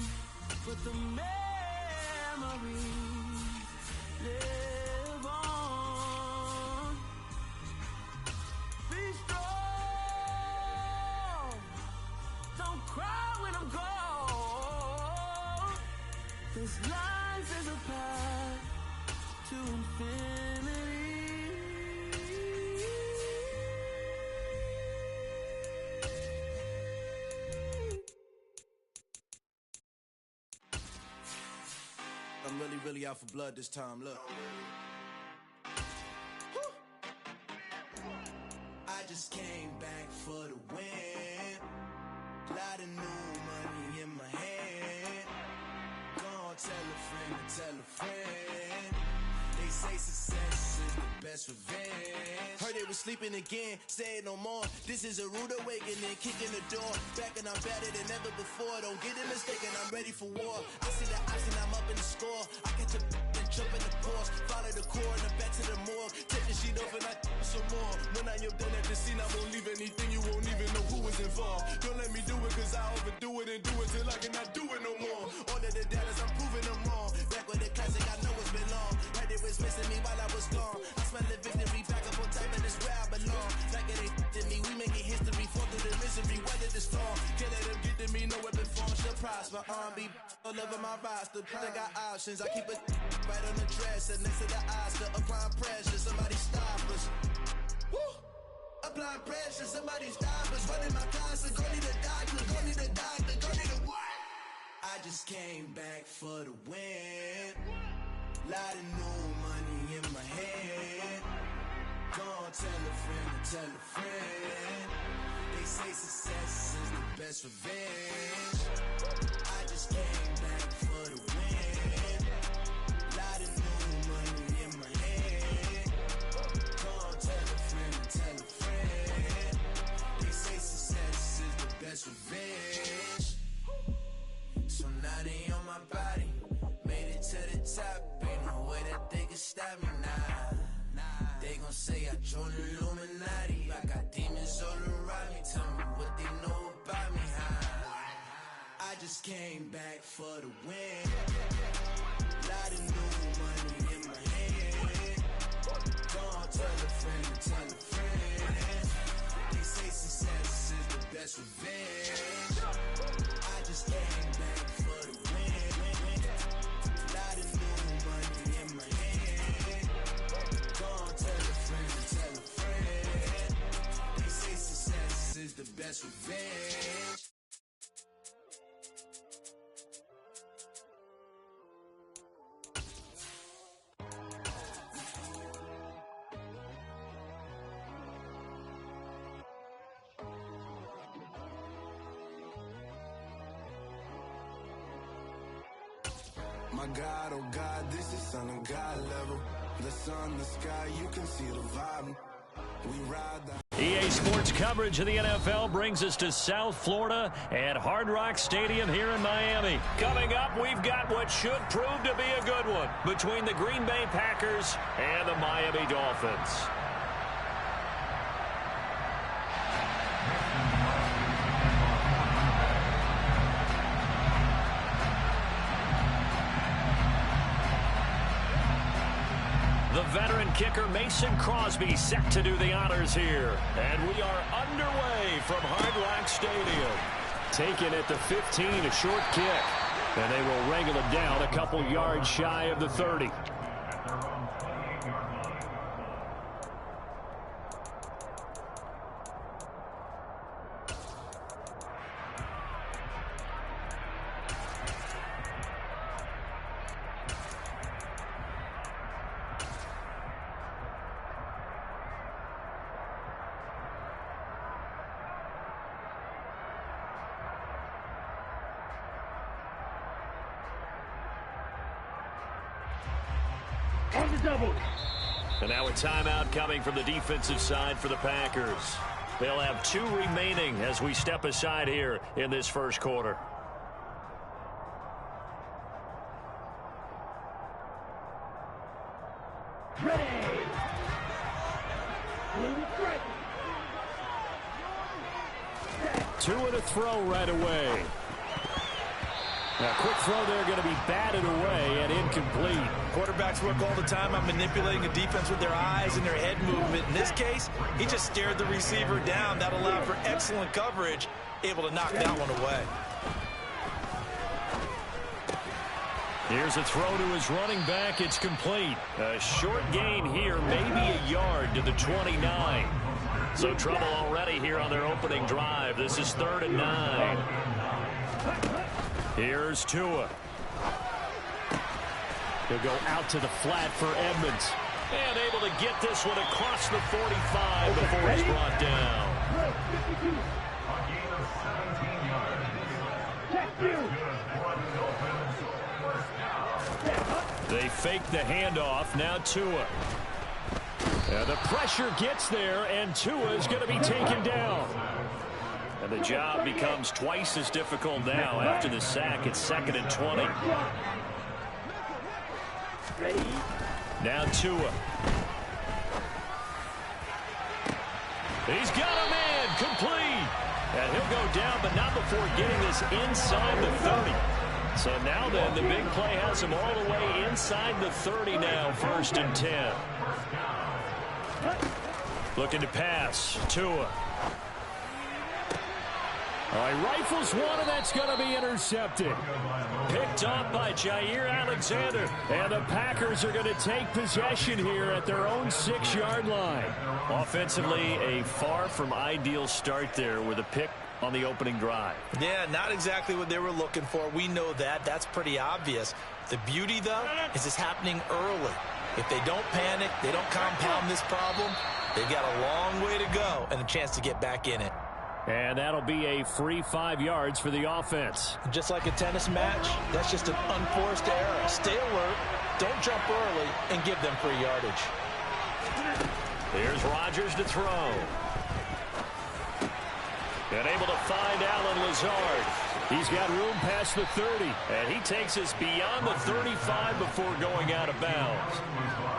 S8: but the memories live on. Be strong, don't cry when I'm gone. This life is a path to infinity.
S3: I'm really out for blood this time, look. Woo. I just came back for the win. Lot of new money in my hand. Gonna tell a friend to tell a friend. They say success is the best revenge. Heard they was sleeping again, say it no more. This is a rude awakening, kicking the door. Back and I'm better than ever before. Don't get it mistaken, I'm ready for war. I see the option, I'm up in the score. I catch a and jump in the course. Follow the core and the back to the morgue. Take the sheet off and I some more. When I am done at the scene, I won't leave anything. You won't even know who is involved. Don't let me do it, cause I overdo it and do it till I cannot do it no more. All of the doubters, I'm proving them wrong. Back with the classic, I know it's been long. Heard it was missing me while I was gone. I smell the victory back up on top, and it's where I belong. Like it ain't to me, we making history. Fall through the misery, weather the storm. Can't let them get to me, no weapon form shall prosper. R&B all over my roster. I got options, I keep it right on the dresser. Next to the Oscar, applying pressure, somebody stop us. Woo! Applying pressure, somebody stop us. Running my closet, go need a doctor, go need a doctor, go need a what? I just came back for the win. Lot of new money in my hand. Gonna tell a friend to tell a friend. They say success is the best revenge. I just came back for the win. Lot of new money in my hand. Gonna tell a friend to tell a friend. They say success is the best revenge. So now they on my body. Made it to the top. Ain't no way that they can stop me now. They gon' say I joined the Illuminati. I got demons all around me. Tell me what they know about me, huh? I just came back for the win. Lot of new money in my hand. Gonna tell a friend to tell a friend. They say success is the best revenge. I just came back for the win. Lot of new money in my hand. Gonna tell a friend to tell a friend. They say success is the best revenge.
S9: My God, oh God, this is son of God level. The sun, the sky, you can see the vibe. We ride the
S1: EA Sports coverage of the NFL brings us to South Florida at Hard Rock Stadium here in Miami. Coming up, we've got what should prove to be a good one between the Green Bay Packers and the Miami Dolphins. The veteran kicker Mason Crosby set to do the honors here. And we are underway from Hard Rock Stadium. Taken at the 15, a short kick. And they will wrangle it down a couple yards shy of the 30. And now a timeout coming from the defensive side for the Packers. They'll have 2 remaining as we step aside here in this first quarter.
S4: Ready.
S1: Two and a throw right away. Now, quick throw there going to be batted away and incomplete.
S3: Quarterbacks work all the time on manipulating a defense with their eyes and their head movement. In this case, he just stared the receiver down. That allowed for excellent coverage, able to knock that one away.
S1: Here's a throw to his running back. It's complete. A short gain here, maybe a yard to the 29. So trouble already here on their opening drive. This is 3rd and 9. Here's Tua. He'll go out to the flat for Edmonds. And able to get this one across the 45 before he's brought down. They fake the handoff. Now Tua. And the pressure gets there, and Tua is going to be taken down. And the job becomes twice as difficult now after the sack. It's 2nd and 20. Now Tua. He's got a man, complete. And he'll go down, but not before getting this inside the 30. So now then, the big play has him all the way inside the 30 now, 1st and 10. Looking to pass, Tua. All right, rifles one, and that's going to be intercepted. Picked up by Jair Alexander. And the Packers are going to take possession here at their own 6-yard line. Offensively, a far from ideal start there with a pick on the opening drive.
S3: Yeah, not exactly what they were looking for. We know that. That's pretty obvious. The beauty, though, is it's happening early. If they don't panic, they don't compound this problem, they've got a long way to go and a chance to get back in it.
S1: And that'll be a free 5 yards for the offense.
S3: Just like a tennis match, that's just an unforced error. Stay alert, don't jump early, and give them free yardage.
S1: Here's Rodgers to throw. And able to find Allen Lazard. He's got room past the 30. And he takes us beyond the 35 before going out of bounds.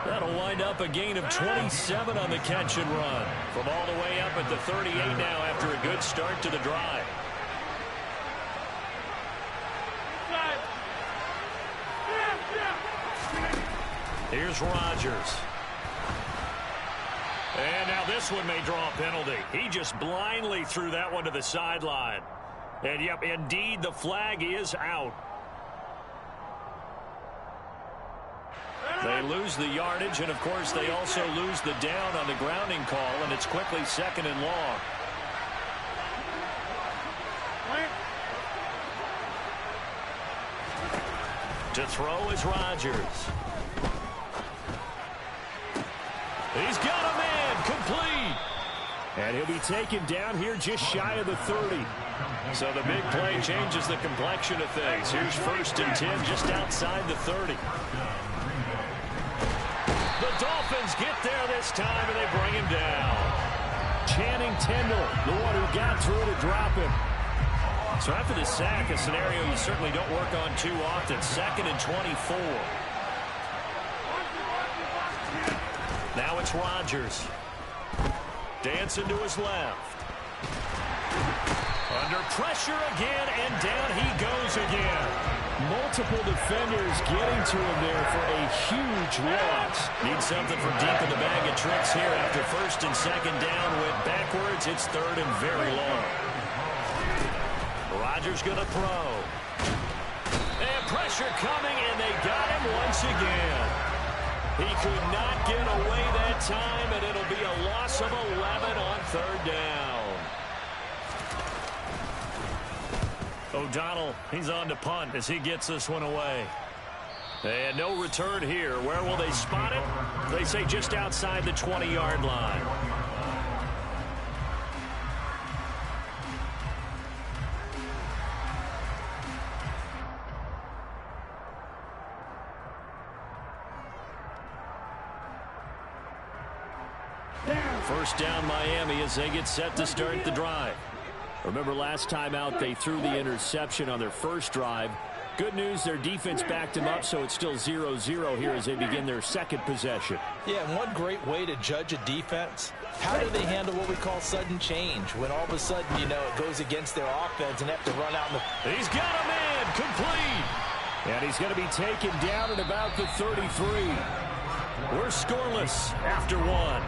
S1: That'll wind up a gain of 27 on the catch and run. From all the way up at the 38 now after a good start to the drive. Here's Rodgers. And now this one may draw a penalty. He just blindly threw that one to the sideline. And, yep, indeed, the flag is out. They lose the yardage, and, of course, they also lose the down on the grounding call, and it's quickly 2nd and long. To throw is Rodgers. He's got a man, complete. And he'll be taken down here just shy of the 30. So the big play changes the complexion of things. Here's 1st and 10 just outside the 30. The Dolphins get there this time, and they bring him down.
S7: Channing Tindall, the one who got through to drop him. So after the sack, a scenario you certainly don't work on too often. 2nd and 24. Now it's Rodgers. Dancing to his left. Under pressure again, and down he goes again. Multiple defenders getting to him there for a huge loss. Need something from deep in the bag of tricks here after 1st and 2nd down. Went backwards. It's 3rd and very long. Rodgers going to throw. And pressure coming, and they got him once again. He could not get away that time, and it'll be a loss of 11 on 3rd down. O'Donnell, he's on to punt as he gets this one away. And no return here. Where will they spot it? They say just outside the 20-yard line. First down Miami as they get set to start the drive. Remember last time out they threw the interception on their first drive. Good news, their defense backed them up, so it's still 0-0 here as they begin their 2nd possession.
S3: Yeah, and one great way to judge a defense, how do they handle what we call sudden change? When all of a sudden, you know, it goes against their offense and have to run out in the...
S7: He's got a man, complete. And he's going to be taken down at about the 33. We're scoreless after 1.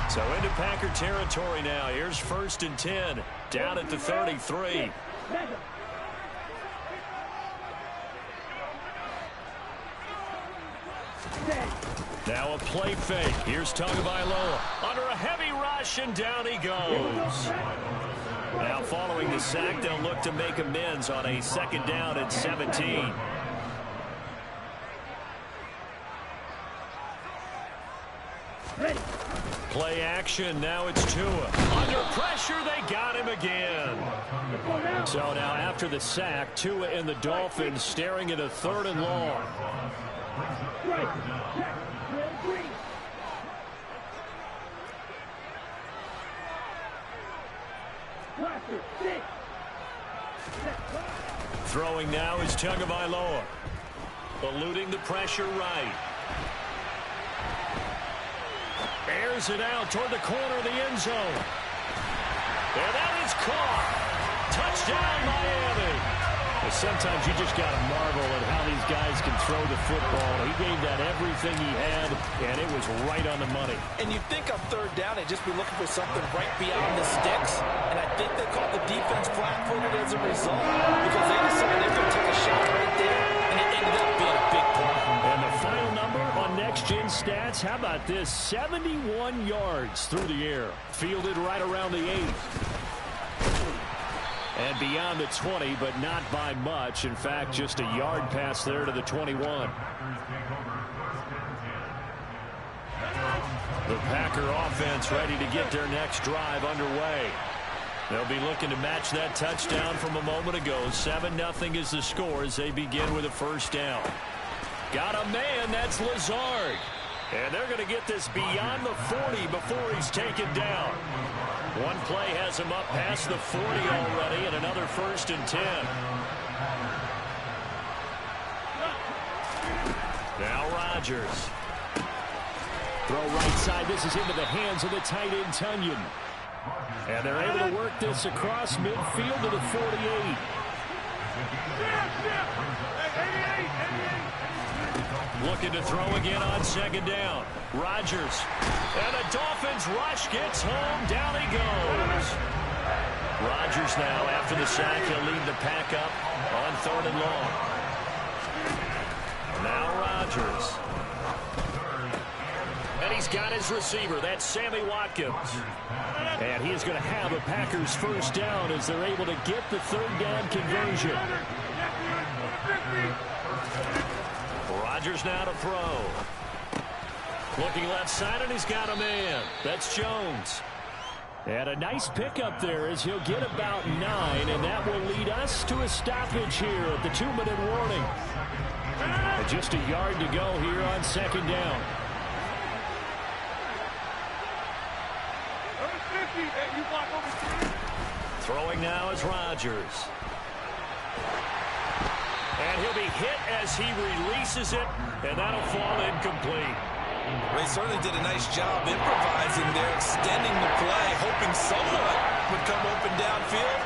S7: So into Packer territory now. Here's 1st and 10. Down at the 33. Now a play fake. Here's Tagovailoa under a heavy rush, and down he goes. Now following the sack, they'll look to make amends on a 2nd down and 17. Play action. Now it's Tua. Under pressure, they got him again. So now after the sack, Tua and the Dolphins staring at a 3rd and long. Throwing now is Tagovailoa. Eluding the pressure right. Airs it out toward the corner of the end zone. And that is caught. Touchdown, Miami. Well, sometimes you just got to marvel at how these guys can throw the football. He gave that everything he had, and it was right on the money.
S3: And you'd think on 3rd down, they'd just be looking for something right beyond the sticks. And I think they caught the defense flat-footed as a result because they decided they were going to take a shot right there, and it ended up being a big play.
S7: And the final number on next-gen stats, how about this? 71 yards through the air. Fielded right around the 8. And beyond the 20, but not by much. In fact, just a yard pass there to the 21. The Packer offense ready to get their next drive underway. They'll be looking to match that touchdown from a moment ago. 7-0 is the score as they begin with a 1st down. Got a man, that's Lazard. And they're going to get this beyond the 40 before he's taken down. One play has him up past the 40 already, and another 1st and 10. Now Rodgers. Throw right side. This is into the hands of the tight end, Tunyon. And they're able to work this across midfield to the 48. Looking to throw again on 2nd down. Rodgers. And the Dolphins rush gets home. Down he goes. Rodgers now, after the sack, he'll lead the pack up on 3rd and long. Now Rodgers. And he's got his receiver. That's Sammy Watkins. And he is going to have a Packers 1st down as they're able to get the 3rd down conversion.
S1: Rodgers now to throw. Looking left side, and he's got a man. That's Jones. And a nice pickup there as he'll get about 9, and that will lead us to a stoppage here at the 2-minute warning. And just a yard to go here on second down. Throwing now is Rodgers. And he'll be hit as he releases it, and that'll fall incomplete.
S3: They certainly did a nice job improvising there, extending the play, hoping someone would come open downfield,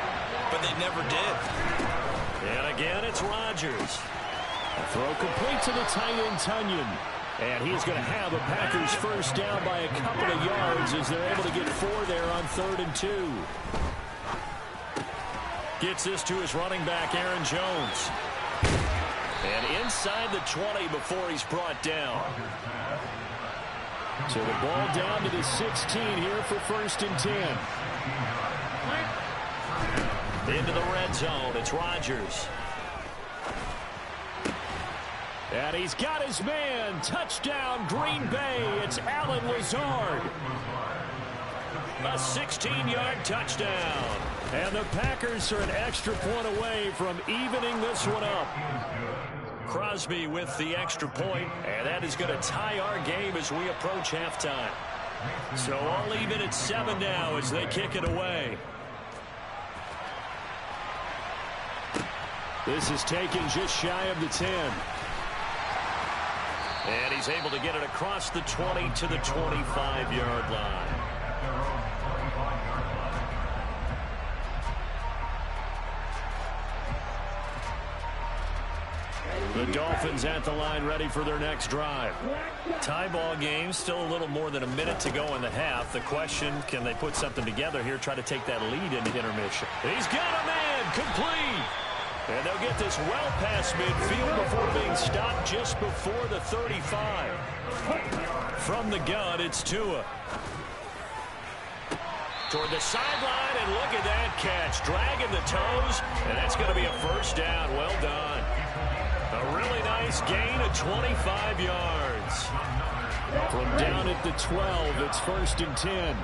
S3: but they never did.
S1: And again, it's Rodgers. A throw complete to the tight end, Tunyon. And he's going to have a Packers first down by a couple of yards as they're able to get 4 there on 3rd and 2. Gets this to his running back, Aaron Jones. And inside the 20 before he's brought down. So the ball down to the 16 here for 1st and 10. Into the red zone. It's Rodgers. And he's got his man. Touchdown, Green Bay. It's Allen Lazard. A 16-yard touchdown. And the Packers are an extra point away from evening this one up. Crosby with the extra point, and that is going to tie our game as we approach halftime. So all even at 7 now as they kick it away. This is taken just shy of the 10. And he's able to get it across the 20 to the 25-yard line. The Dolphins at the line ready for their next drive. Tie ball game, still a little more than a minute to go in the half. The question, can they put something together here, try to take that lead into intermission? He's got a man, complete. And they'll get this well past midfield before being stopped just before the 35. From the gun, it's Tua. Toward the sideline, and look at that catch. Dragging the toes, and that's going to be a first down. Well done. A really nice gain of 25 yards. From down at the 12, it's 1st and 10.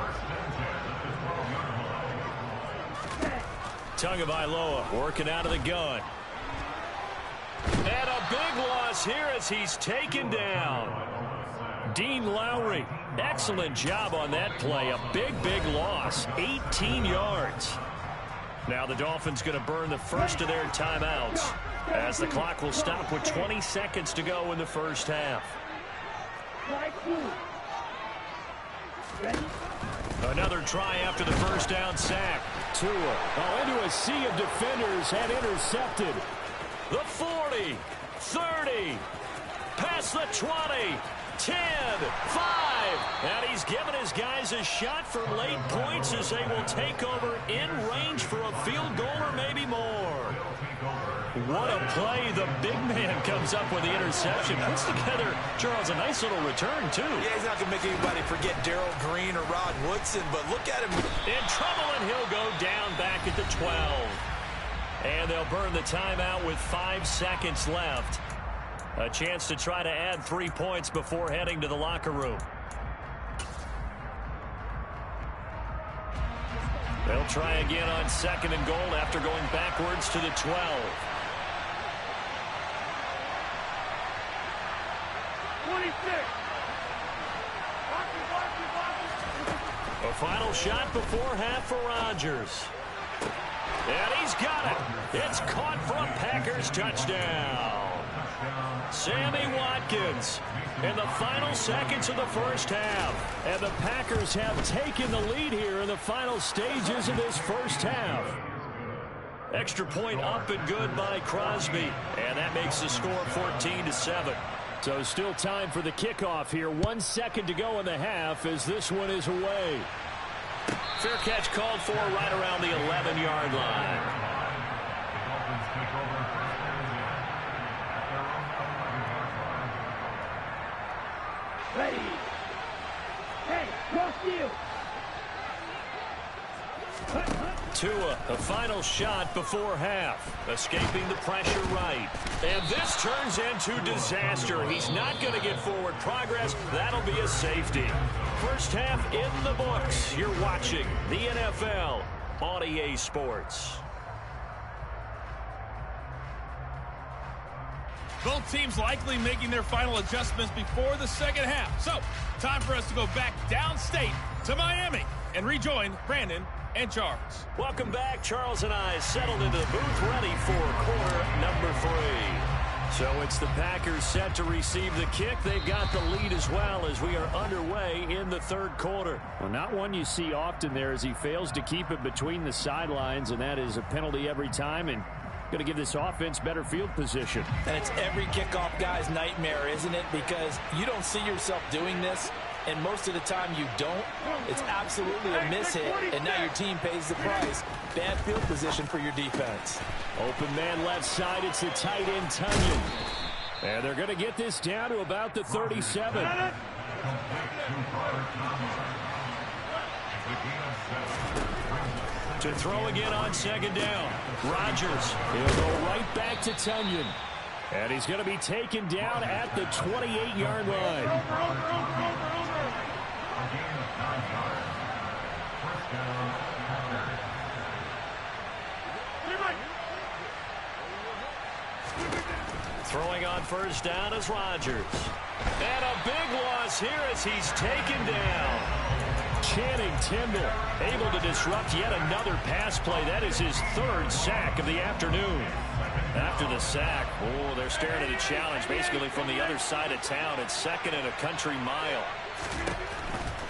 S1: Tagovailoa working out of the gun. And a big loss here as he's taken down. Dean Lowry, excellent job on that play. A big loss, 18 yards. Now the Dolphins going to burn the first of their timeouts as the clock will stop with 20 seconds to go in the first half. Another try after the first down sack. Tua into a sea of defenders and intercepted. The 40, 30, past the 20, 10, 5. And he's given his guys a shot for late points as they will take over in range for a field goal or maybe more. What a play. The big man comes up with the interception. Puts together, Charles, a nice little return, too.
S3: Yeah, he's not going to make anybody forget Darrell Green or Rod Woodson, but look at him.
S1: In trouble, and he'll go down back at the 12. And they'll burn the timeout with 5 seconds left. A chance to try to add 3 points before heading to the locker room. They'll try again on 2nd and goal after going backwards to the 12.
S4: 26.
S1: A final shot before half for Rodgers. And he's got it. It's caught for a Packers touchdown. Sammy Watkins in the final seconds of the first half. And the Packers have taken the lead here in the final stages of this first half. Extra point up and good by Crosby. And that makes the score 14-7. So still time for the kickoff here. 1 second to go in the half as this one is away. Fair catch called for right around the 11-yard line.
S4: Ready. Hey, cross field.
S7: Tua, the final shot before half. Escaping the pressure right. And this turns into disaster. He's not going to get forward progress. That'll be a safety. First half in the books. You're watching the NFL on EA Sports.
S5: Both teams likely making their final adjustments before the second half. So, time for us to go back downstate to Miami and rejoin Brandon and Charles.
S7: Welcome back. Charles and I settled into the booth ready for quarter number 3. So it's the Packers set to receive the kick. They've got the lead as well as we are underway in the third quarter.
S10: Well, not one you see often there as he fails to keep it between the sidelines, and that is a penalty every time, and going to give this offense better field position.
S3: And it's every kickoff guy's nightmare, isn't it? Because you don't see yourself doing this, and most of the time you don't. It's absolutely a miss-hit, and now your team pays the price. Bad field position for your defense.
S10: Open man left side. It's the tight end, Tunyon. And they're going to get this down to about the 37.
S7: To throw again on second down. Rodgers.
S10: He'll go right back to Tunyon. And he's going to be taken down at the 28-yard line.
S7: Throwing on first down is Rodgers. And a big loss here as he's taken down.
S10: Channing Tindall able to disrupt yet another pass play. That is his 3rd sack of the afternoon.
S7: After the sack, they're staring at a challenge basically from the other side of town. It's 2nd and a country mile.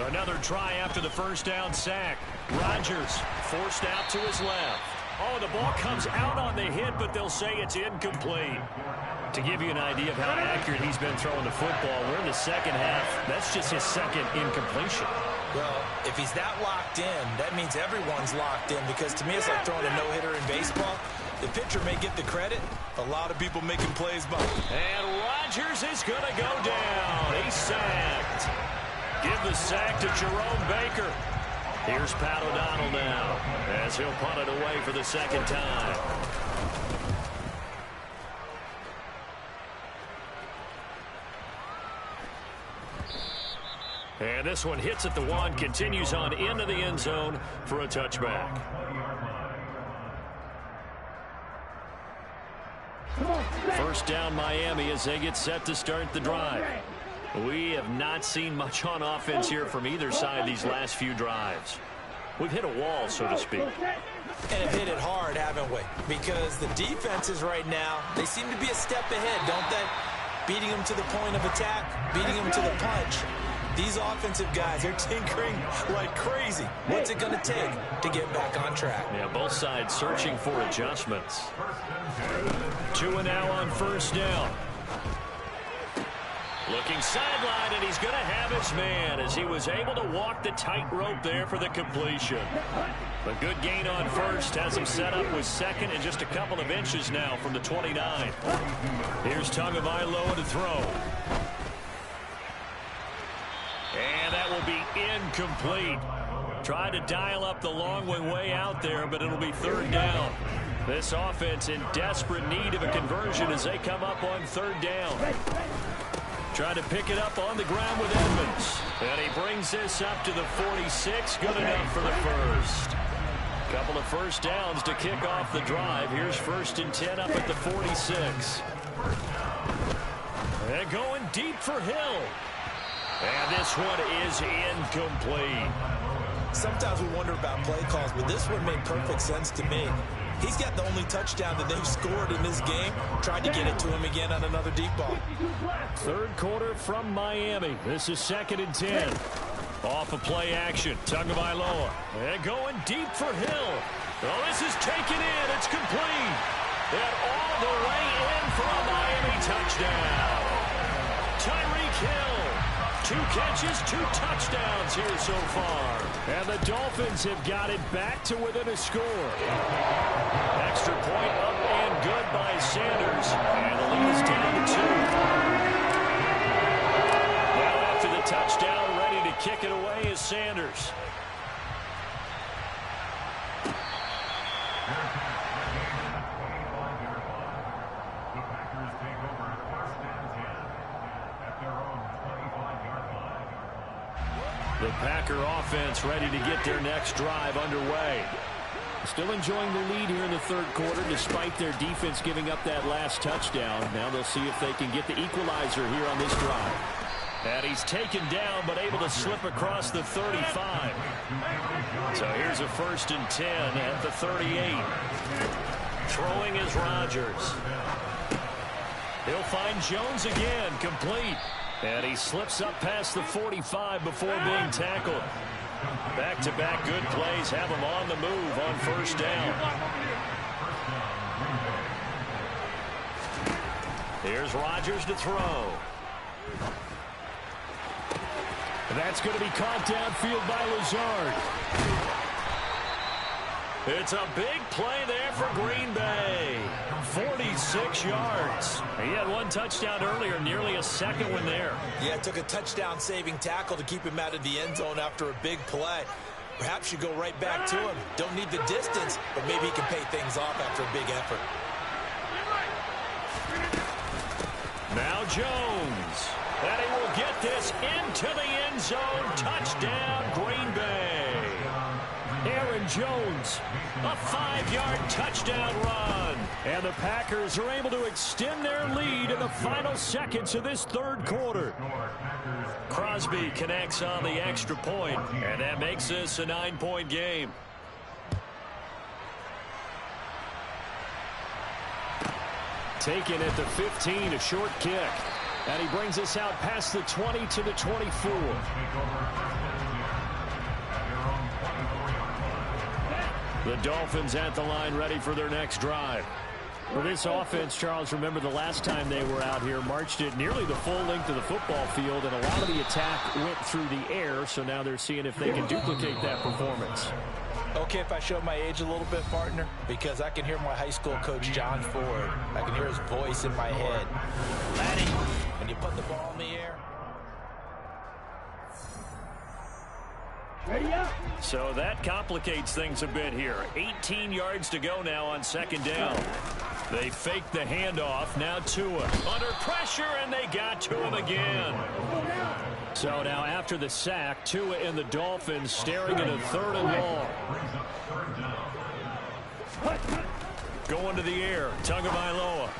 S7: Another try after the first down sack. Rodgers forced out to his left. Oh, the ball comes out on the hit, but they'll say it's incomplete. To give you an idea of how accurate he's been throwing the football, we're in the second half. That's just his 2nd incompletion.
S3: Well, if he's that locked in, that means everyone's locked in, because to me it's like throwing a no-hitter in baseball. The pitcher may get the credit. A lot of people making plays by.
S7: And Rodgers is going to go down. He's sacked. Give the sack to Jerome Baker. Here's Pat O'Donnell now as he'll punt it away for the 2nd time. And this one hits at the 1, continues on into the end zone for a touchback. First down Miami as they get set to start the drive. We have not seen much on offense here from either side these last few drives. We've hit a wall, so to speak.
S3: And have hit it hard, haven't we? Because the defenses right now, they seem to be a step ahead, don't they? Beating them to the point of attack, beating them to the punch. These offensive guys are tinkering like crazy. What's it going to take to get back on track?
S7: Yeah, both sides searching for adjustments. Tua now on first down. Looking sideline, and he's going to have his man as he was able to walk the tightrope there for the completion. A good gain on first has him set up with 2nd and just a couple of inches now from the 29. Here's Tagovailoa to throw. And that will be incomplete. Tried to dial up the long way out there, but it'll be 3rd down. This offense in desperate need of a conversion as they come up on 3rd down. Trying to pick it up on the ground with Edmonds. And he brings this up to the 46. Good enough for the first. Couple of first downs to kick off the drive. Here's 1st and 10 up at the 46. And going deep for Hill. And this one is incomplete.
S3: Sometimes we wonder about play calls, but this one made perfect sense to me. He's got the only touchdown that they've scored in this game. Tried to get it to him again on another deep ball.
S10: 3rd quarter from Miami. This is 2nd and 10.
S7: Off of play action. Tagovailoa. And going deep for Hill. Oh, this is taken in. It's complete. And all the way in for a Miami touchdown. Tyreek Hill. 2 catches, 2 touchdowns here so far.
S10: And the Dolphins have got it back to within a score.
S7: Extra point up and good by Sanders. And the lead is down to 2. Now after the touchdown, ready to kick it away is Sanders.
S10: The Packer offense ready to get their next drive underway. Still enjoying the lead here in the third quarter despite their defense giving up that last touchdown. Now they'll see if they can get the equalizer here on this drive. And he's taken down but able to slip across the 35. So here's a 1st and 10 at the 38. Throwing is Rodgers. He'll find Jones again, complete. And he slips up past the 45 before being tackled. Back-to-back good plays have him on the move on 1st down. Here's Rodgers to throw. That's going to be caught downfield by Lazard. It's a big play there for Green Bay. 46 yards. He had one touchdown earlier, nearly a second one there.
S3: Yeah, it took a touchdown-saving tackle to keep him out of the end zone after a big play. Perhaps you go right back to him. Don't need the distance, but maybe he can pay things off after a big effort.
S10: Now Jones. And he will get this into the end zone. Touchdown, Green Bay. Aaron Jones, a 5-yard touchdown run. And the Packers are able to extend their lead in the final seconds of this third quarter. Crosby connects on the extra point, and that makes this a 9-point game. Taken at the 15, a short kick. And he brings us out past the 20 to the 24. The Dolphins at the line ready for their next drive. For this offense, Charles, remember the last time they were out here, marched it nearly the full length of the football field, and a lot of the attack went through the air, so now they're seeing if they can duplicate that performance.
S3: Okay, if I show my age a little bit, partner, because I can hear my high school coach, John Ford. I can hear his voice in my head. Laddie, when you put the ball in the air.
S10: So that complicates things a bit here. 18 yards to go now on 2nd down. They fake the handoff. Now Tua under pressure, and they got to him again. So now after the sack, Tua and the Dolphins staring at a 3rd and long. Going to the air, Tagovailoa.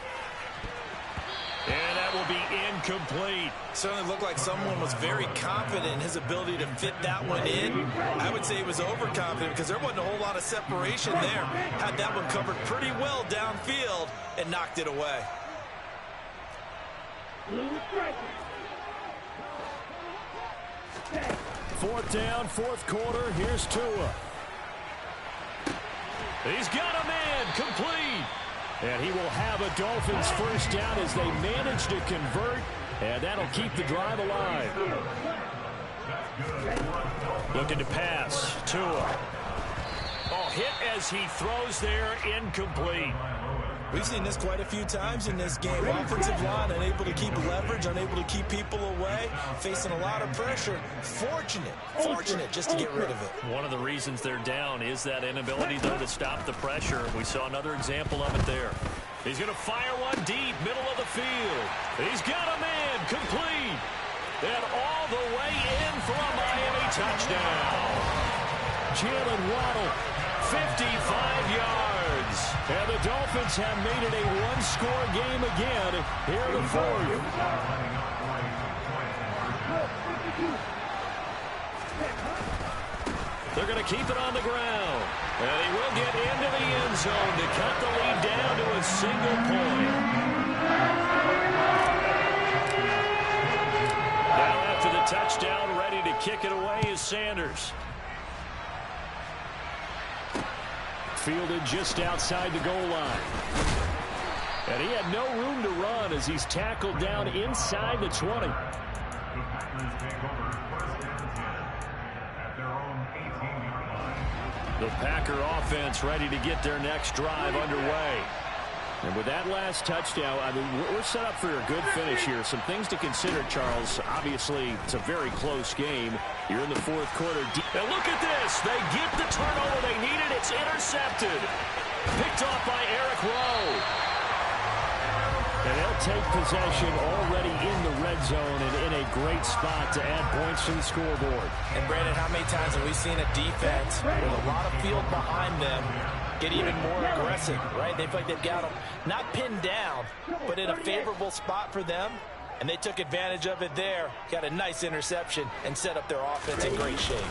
S10: And that will be incomplete.
S3: Certainly looked like someone was very confident in his ability to fit that one in. I would say he was overconfident because there wasn't a whole lot of separation there. Had that one covered pretty well downfield and knocked it away.
S10: 4th down, 4th quarter. Here's Tua. He's got a man, complete. And he will have a Dolphins 1st down as they manage to convert. And that'll keep the drive alive. Looking to pass. Tua. Oh, hit as he throws there, incomplete.
S3: We've seen this quite a few times in this game. Offensive line unable to keep leverage, unable to keep people away, facing a lot of pressure. Fortunate just to get rid of it.
S10: One of the reasons they're down is that inability, though, to stop the pressure. We saw another example of it there. He's going to fire one deep, middle of the field. He's got a man, complete. And all the way in for a Miami touchdown. Jalen Waddle, 55 yards. And the Dolphins have made it a one-score game again here in the 4th. They're going to keep it on the ground. And he will get into the end zone to cut the lead down to a single point. Now after the touchdown, ready to kick it away is Sanders. Fielded just outside the goal line. And he had no room to run as he's tackled down inside the 20. The Packer offense ready to get their next drive underway. And with that last touchdown, I mean, we're set up for a good finish here. Some things to consider, Charles. Obviously, it's a very close game. You're in the 4th quarter. And look at this. They get the turnover they needed. It's intercepted. Picked off by Eric Rowe.
S7: And they'll take possession already in the red zone and in a great spot to add points to the scoreboard.
S3: And Brandon, how many times have we seen a defense with a lot of field behind them get even more aggressive, right? They feel like they've got them not pinned down, but in a favorable spot for them. And they took advantage of it there, got a nice interception, and set up their offense in great shape.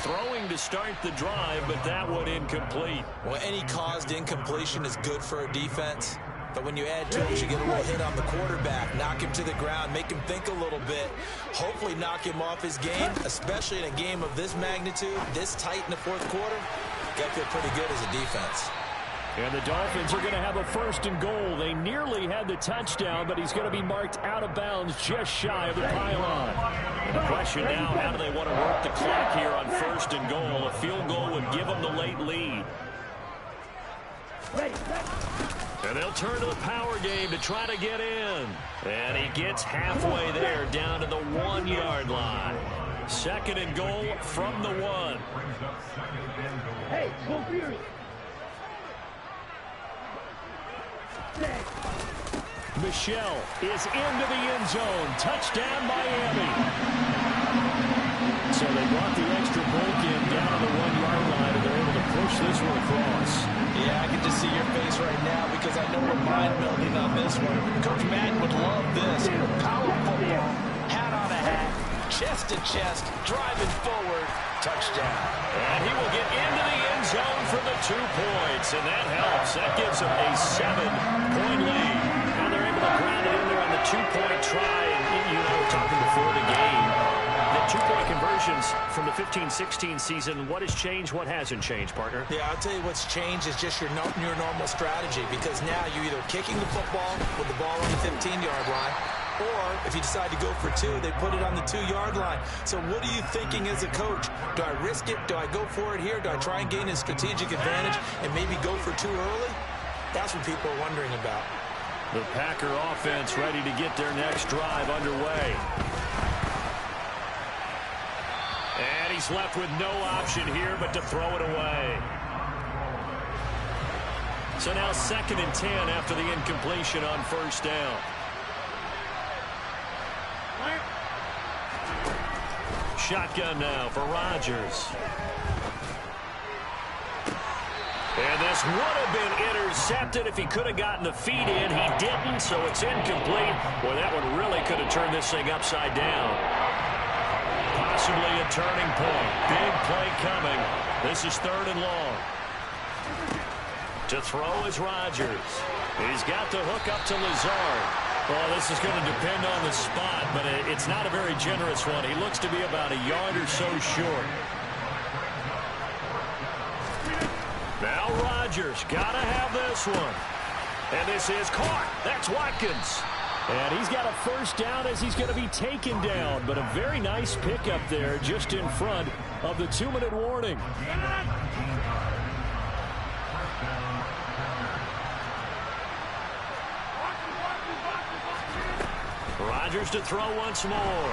S1: Throwing to start the drive, but that one incomplete.
S3: Well, any caused incompletion is good for a defense. But when you add to it, you get a little hit on the quarterback, knock him to the ground, make him think a little bit, hopefully knock him off his game, especially in a game of this magnitude, this tight in the fourth quarter. You got to feel pretty good as a defense.
S7: And the Dolphins are going to have a 1st and goal. They nearly had the touchdown, but he's going to be marked out of bounds just shy of the pylon.
S1: And the question now, how do they want to work the clock here on 1st and goal? A field goal would give them the late lead. And they'll turn to the power game to try to get in. And he gets halfway there, down to the 1-yard line. 2nd and goal from the 1.
S4: Hey, go Fury.
S7: Michelle is into the end zone. Touchdown, Miami. So they brought the extra point in down to the 1-yard line, and they're able to push this one across.
S3: Yeah, I can just see your face right now because I know we're mind-melding on this one. Coach Madden would love this. Power football, hat on a hat, chest to chest, driving forward, touchdown.
S1: And he will get into the end zone for the 2 points, and that helps. That gives them a 7-point lead. Now they're able to ground it in there on the 2-point try, and you know, talking before the game. The 2-point conversions from the 15-16 season, what has changed, what hasn't changed, partner?
S3: Yeah, I'll tell you what's changed is just your normal strategy, because now you're either kicking the football with the ball on the 15-yard line, or if you decide to go for 2, they put it on the 2-yard line. So what are you thinking as a coach? Do I risk it? Do I go for it here? Do I try and gain a strategic advantage and maybe go for 2 early? That's what people are wondering about.
S1: The Packer offense ready to get their next drive underway. And he's left with no option here but to throw it away. So now 2nd and 10 after the incompletion on 1st down. Shotgun now for Rodgers. And this would have been intercepted if he could have gotten the feet in. He didn't, so it's incomplete. Boy, that one really could have turned this thing upside down. Possibly a turning point. Big play coming. This is 3rd and long. To throw is Rodgers. He's got the hook up to Lazard. Well, this is going to depend on the spot, but it's not a very generous one. He looks to be about a yard or so short. Now Rodgers got to have this one. And this is caught. That's Watkins.
S7: And he's got a 1st down as he's going to be taken down. But a very nice pickup there just in front of the 2-minute warning.
S1: Rodgers to throw once more.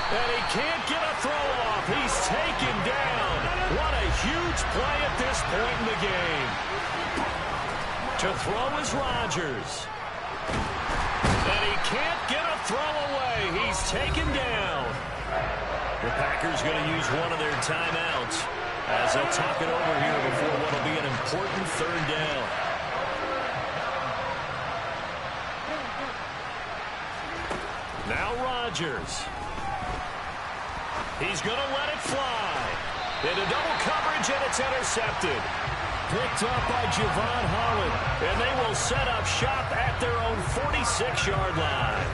S1: And he can't get a throw off. He's taken down. What a huge play at this point in the game. To throw is Rodgers. And he can't get a throw away. He's taken down. The Packers going to use one of their timeouts as they'll talk it over here before what will be an important 3rd down. Now Rodgers. He's going to let it fly. Into double coverage, and it's intercepted.
S7: Picked up by Javon Holland.
S1: And they will set up shop at their own 46-yard line.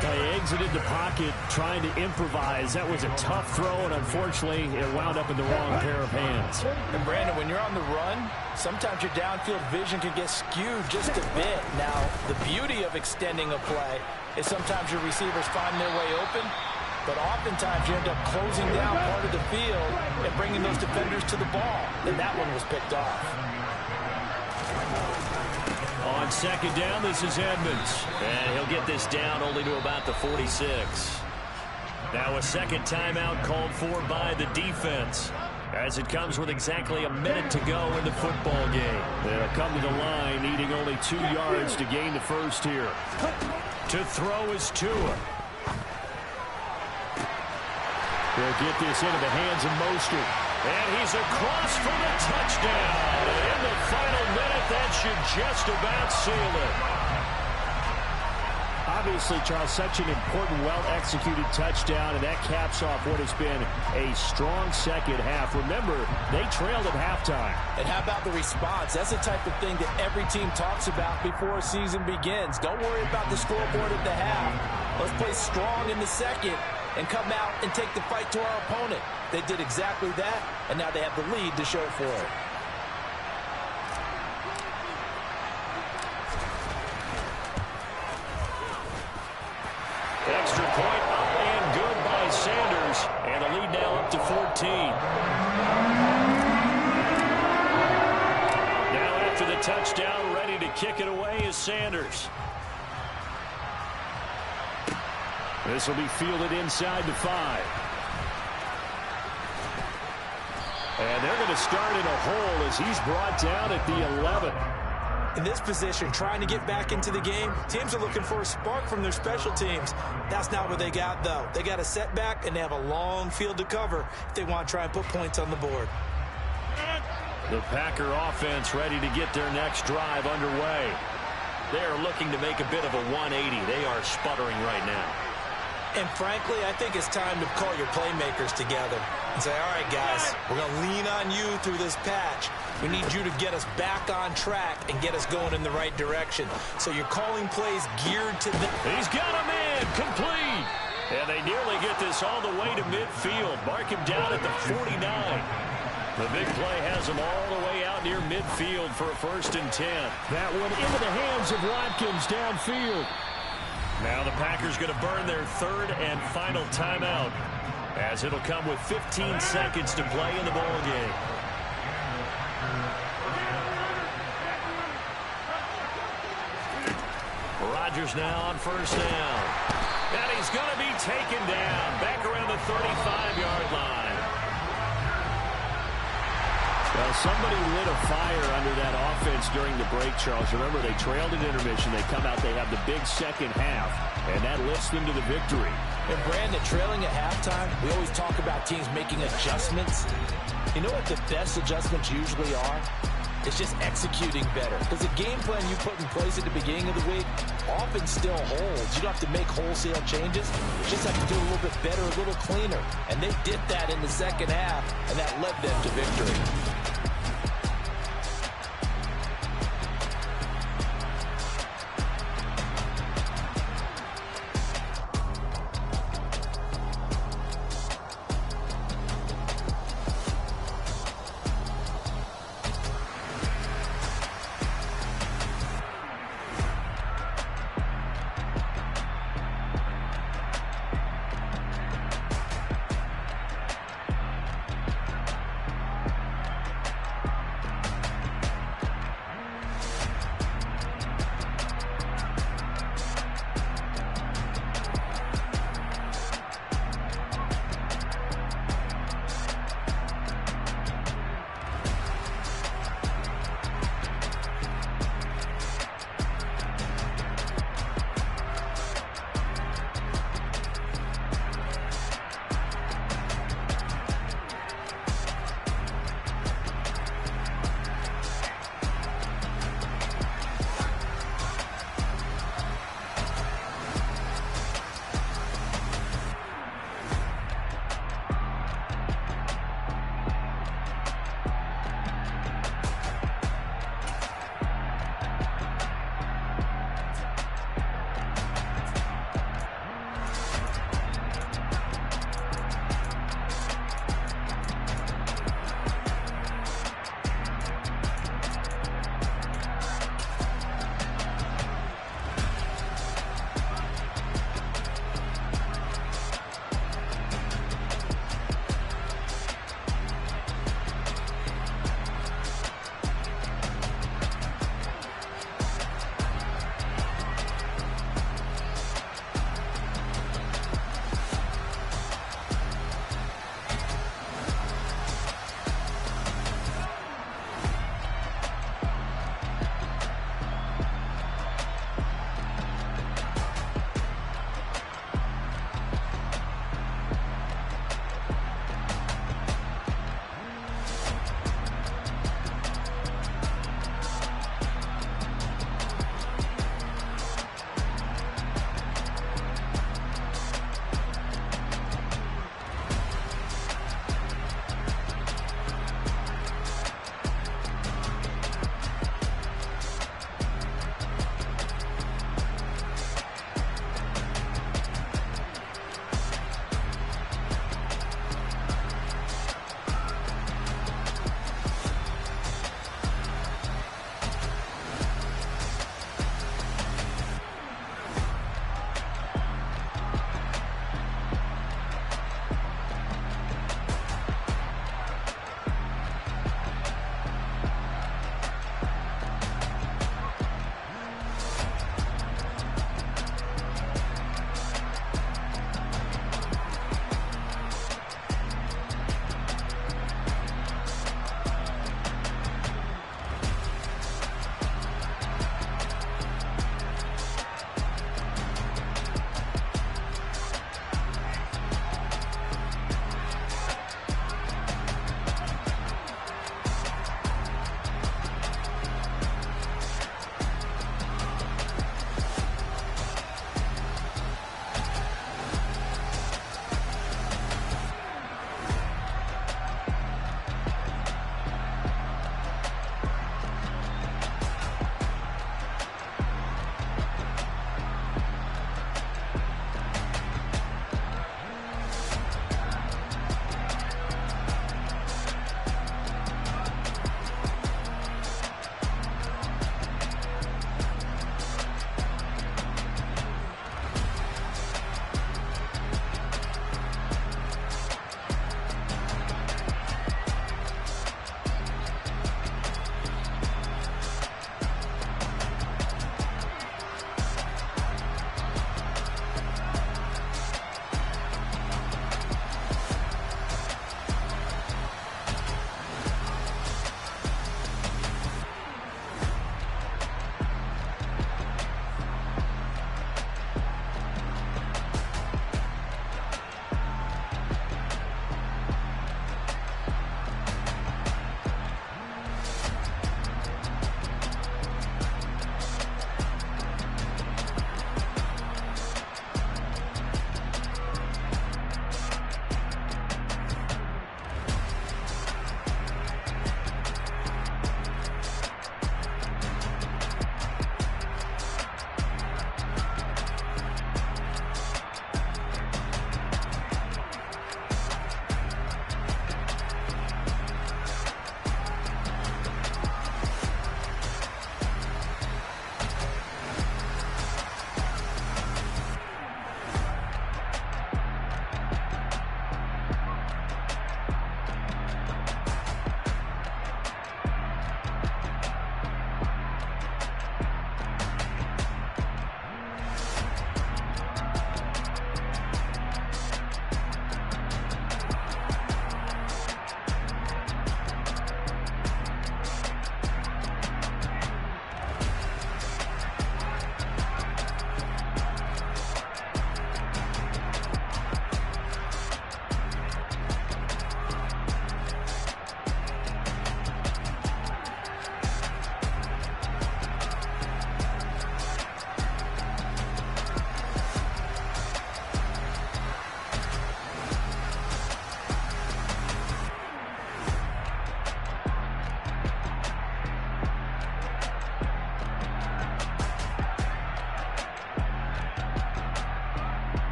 S7: They exited the pocket trying to improvise. That was a tough throw, and unfortunately, it wound up in the wrong pair of hands.
S3: And Brandon, when you're on the run, sometimes your downfield vision can get skewed just a bit. Now, the beauty of extending a play is sometimes your receivers find their way open, but oftentimes you end up closing down part of the field and bringing those defenders to the ball. And that one was picked off.
S1: On 2nd down, this is Edmonds. And he'll get this down only to about the 46. Now a 2nd timeout called for by the defense.
S7: as it comes with exactly a minute to go in the football game. They'll come to the line needing only 2 yards to gain the first here. To throw is Tua. They'll get this into the hands of Mostert. And he's across for the touchdown. And in the final minute, that should just about seal it. Obviously, Charles, such an important, well-executed touchdown, and that caps off what has been a strong second half. Remember, they trailed at halftime.
S3: And how about the response? That's the type of thing that every team talks about before a season begins. Don't worry about the scoreboard at the half. Let's play strong in the second and come out and take the fight to our opponent. They did exactly that, and now they have the lead to show for it.
S7: Extra point up and good by Sanders, and the lead now up to 14. Now after the touchdown, ready to kick it away is Sanders. This will be fielded inside the 5. And they're going to start in a hole as he's brought down at the 11.
S3: In this position, trying to get back into the game, teams are looking for a spark from their special teams. That's not what they got, though. They got a setback, and they have a long field to cover if they want to try and put points on the board.
S7: The Packer offense ready to get their next drive underway. They are looking to make a bit of a 180. They are sputtering right now.
S3: And frankly, I think it's time to call your playmakers together and say, all right, guys, we're going to lean on you through this patch. We need you to get us back on track and get us going in the right direction. So you're calling plays geared to them.
S7: He's got him in, complete. And they nearly get this all the way to midfield. Mark him down at the 49. The big play has him all the way out near midfield for a 1st and 10.
S10: That one into the hands of Watkins downfield.
S7: Now the Packers going to burn their 3rd and final timeout, as it'll come with 15 seconds to play in the ball game. Rodgers now on 1st down. And he's going to be taken down back around the 35-yard line.
S10: Well, somebody lit a fire under that offense during the break, Charles. Remember, they trailed at intermission. They come out, they have the big second half, and that lifts them to the victory.
S3: And Brandon, trailing at halftime, we always talk about teams making adjustments. You know what the best adjustments usually are? It's just executing better. Because the game plan you put in place at the beginning of the week often still holds. You don't have to make wholesale changes. You just have to do a little bit better, a little cleaner. And they did that in the second half, and that led them to victory.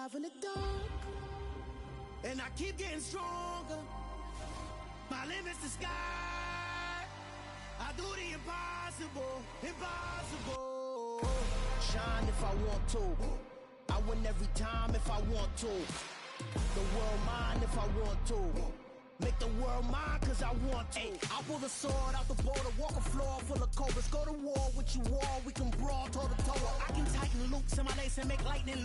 S8: survive in the dark, and I keep getting stronger. My limit's the sky. I do the impossible, impossible. Shine if I want to. I win every time if I want to. The world mine if I want to. Make the world mine cause I want to. I pull the sword out the border, walk a floor full of cobras. Go to war with you all, we can brawl toe to toe. I can tighten loops in my lace and make lightning